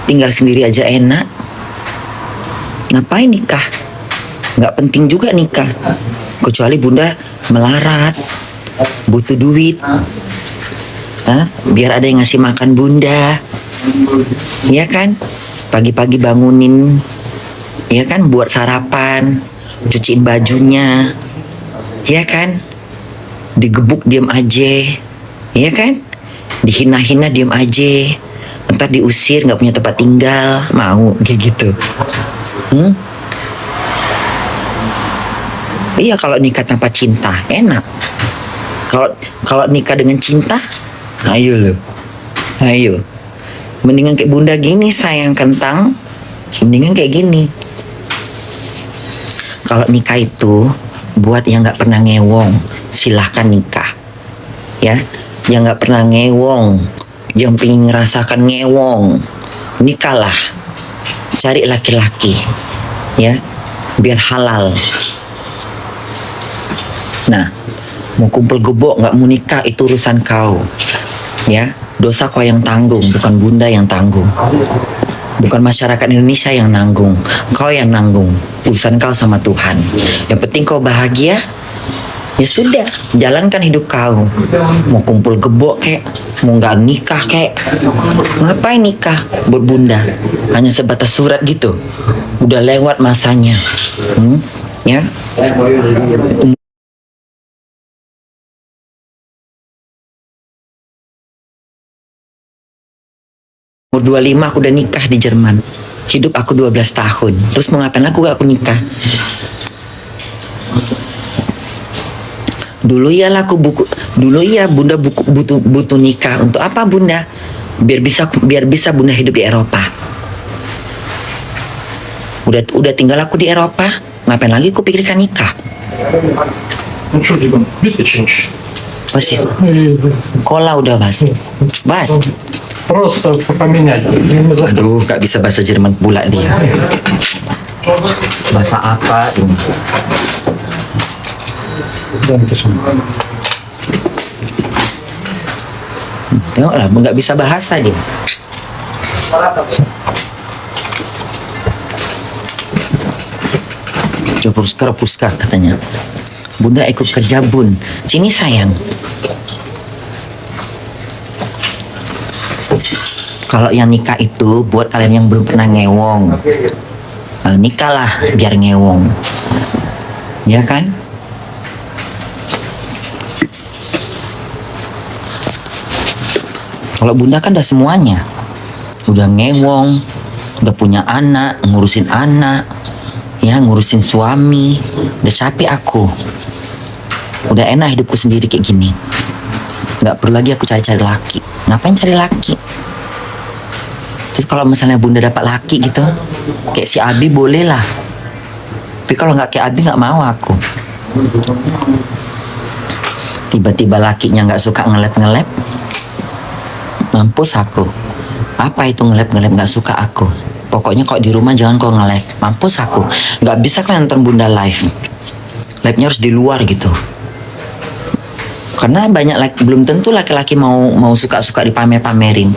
S1: Tinggal sendiri aja enak. Ngapain nikah? Nggak penting juga nikah. Kecuali bunda melarat, butuh duit. Hah? Biar ada yang ngasih makan bunda. Iya kan? Pagi-pagi bangunin. Iya kan? Buat sarapan. Cuciin bajunya. Iya kan? Digebuk diam aja, iya kan? Dihina-hina diam aja, ntar diusir nggak punya tempat tinggal, mau kayak gitu? Iya, kalau nikah tanpa cinta enak. Kalau nikah dengan cinta, ayo lo, ayo. Mendingan kayak bunda gini sayang kentang, mendingan kayak gini. Kalau nikah itu buat yang nggak pernah ngewong, silahkan nikah, ya. Yang nggak pernah ngewong, yang pengen ngerasakan ngewong, nikahlah. Cari laki-laki, ya, biar halal. Nah, mau kumpul gebok nggak mau nikah itu urusan kau. Ya, dosa kau yang tanggung, bukan bunda yang tanggung. Bukan masyarakat Indonesia yang nanggung, kau yang nanggung. Urusan kau sama Tuhan. Yang penting kau bahagia. Ya sudah, jalankan hidup kau. Mau kumpul gebok kek, mau nggak nikah kek, ngapain nikah buat bunda? Hanya sebatas surat gitu. Udah lewat masanya. Ya. Umur 25 aku udah nikah di Jerman. Hidup aku 12 tahun. Terus mau ngapain aku nikah? Dulu ya bunda butuh nikah. Untuk apa bunda? Biar bisa bunda hidup di Eropa. Udah tinggal aku di Eropa. Ngapain lagi aku pikirkan nikah?
S4: Ну что, Диман, bitte change.
S1: Masih kola udah bas.
S4: Просто поменять. Не за-
S1: Aduh, gak bisa bahasa Jerman pula dia. Bahasa apa ini? Tengoklah, nggak bisa bahasa dia. Coba puska katanya. Bunda ikut kerja bun. Sini sayang. Kalau yang nikah itu buat kalian yang belum pernah ngewong. Nah, nikahlah biar ngewong. Ya kan? Kalau bunda kan udah semuanya. Udah ngewong, udah punya anak, ngurusin anak, ya ngurusin suami. Udah capek aku. Udah enak hidupku sendiri kayak gini. Nggak perlu lagi aku cari-cari laki. Ngapain cari laki? Terus kalau misalnya bunda dapat laki gitu, kayak si Abi boleh lah. Tapi kalau nggak kayak Abi nggak mau aku. Tiba-tiba lakinya nggak suka ngelep-ngelep, mampus aku. Apa itu ngelep-ngelep nggak suka aku? Pokoknya kok di rumah jangan kau ngelep, mampus aku. Nggak bisa kan nonton bunda live. Live-nya harus di luar gitu. Karena banyak laki, belum tentu laki-laki mau suka-suka dipamer-pamerin.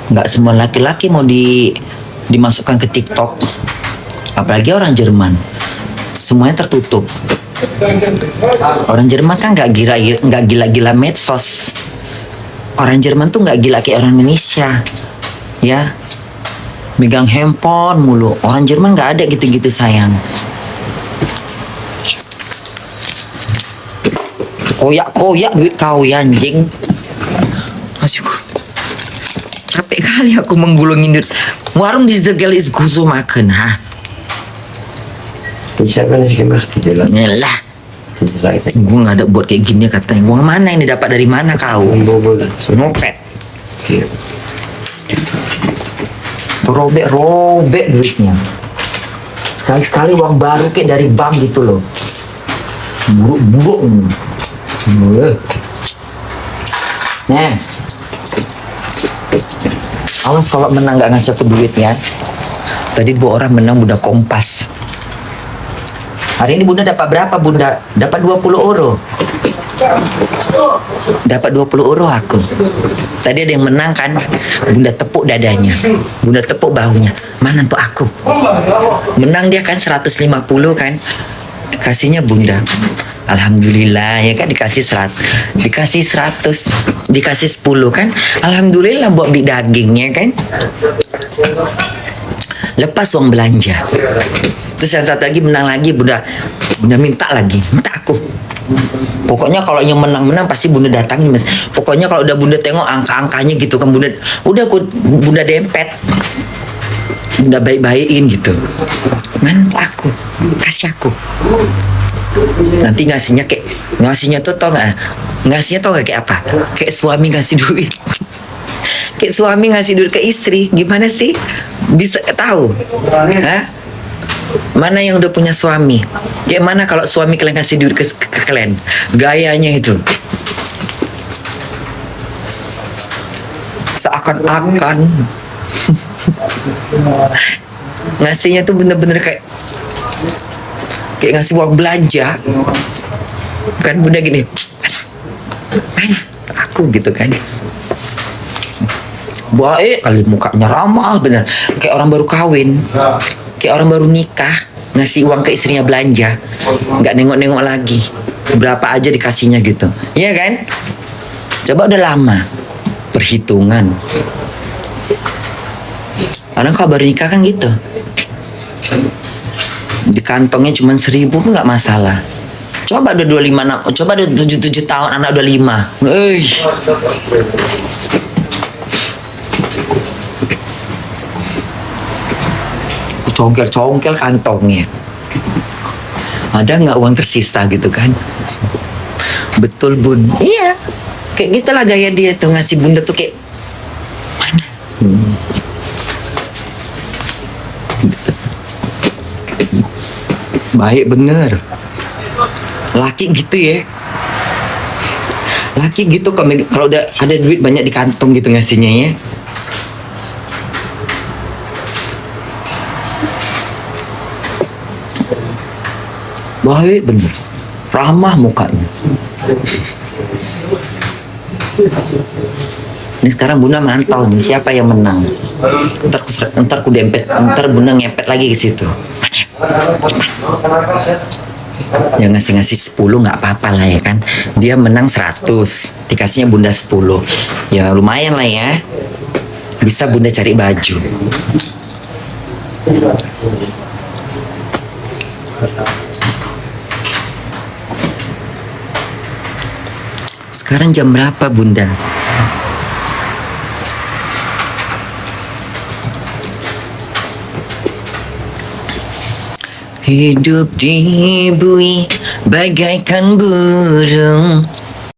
S1: Nggak semua laki-laki mau dimasukkan ke TikTok. Apalagi orang Jerman, semuanya tertutup. Orang Jerman kan nggak gila-gila medsos. Orang Jerman tuh nggak gila kayak orang Indonesia, ya. Megang handphone mulu. Orang Jerman nggak ada gitu-gitu sayang. Koyak duit kau ya anjing. Masih capek kali aku menggulungin duit. Warum diese Geld ist gut so machen, ha?
S5: Ich habe nicht gemacht, die Dela.
S1: Nyelah. Gue nggak ada buat kayak gini katanya. Uang mana ini dapat dari mana kau? Nyopet. Tuh robek duitnya. Sekali-sekali uang baru kayak dari bank gitu loh. Buruk-buruk. Nah, awas kalau menang nggak ngasih aku duit ya. Tadi bu orang menang bunda Kompas. Hari ini bunda dapat berapa bunda? Dapat 20 euro. Dapat 20 euro aku. Tadi ada yang menang kan? Bunda tepuk dadanya. Bunda tepuk bahunya. Mana tuh aku? Menang dia kan 150 kan? Kasihnya bunda. Alhamdulillah ya kan dikasih 100. Dikasih 100. Dikasih 10 kan? Alhamdulillah buat beli dagingnya kan? Lepas uang belanja. Terus yang satu lagi menang lagi, bunda minta lagi, minta aku. Pokoknya kalau yang menang pasti bunda datangin mas. Pokoknya kalau udah bunda tengok angka-angkanya gitu kan bunda, udah bunda dempet, bunda baik-baikin gitu. Minta aku, kasih aku. Nanti ngasihnya tuh tau nggak? Ngasihnya tau nggak kayak apa? Kayak suami ngasih duit. Kayak suami ngasih duit ke istri, gimana sih? Bisa tahu? Hah? Mana yang udah punya suami? Kayak mana kalau suami kalian kasih duit ke kalian? Gayanya itu. Seakan-akan ngasihnya tuh bener-bener kayak ngasih uang belanja. Bukan bunda gini. Mana? aku gitu kan. Baik kali, mukanya ramah bener, kayak orang baru kawin, kayak orang baru nikah, ngasih uang ke istrinya belanja, nggak nengok-nengok lagi, berapa aja dikasihnya gitu, iya kan? Coba udah lama, perhitungan. Orang kalau baru nikah kan gitu, di kantongnya cuma 1.000 pun nggak masalah. Coba udah 25, coba udah 7 tahun anak udah 5. Congkel-congkel kantongnya. Ada nggak uang tersisa gitu kan? Betul bun. Iya. Kayak gitulah gaya dia tuh, ngasih bunda tuh kayak mana? Baik bener. Laki gitu ya. Laki gitu kalau udah ada duit banyak di kantong gitu ngasihnya ya. Baik bener. Ramah mukanya. Ini sekarang bunda mantau nih siapa yang menang. Ntar ku dempet, ntar bunda ngepet lagi ke situ. Ya ngasih 10 nggak apa-apa lah ya kan. Dia menang 100, dikasihnya bunda 10. Ya lumayan lah ya. Bisa bunda cari baju. Sekarang jam berapa bunda? Hidup di bumi bagaikan burung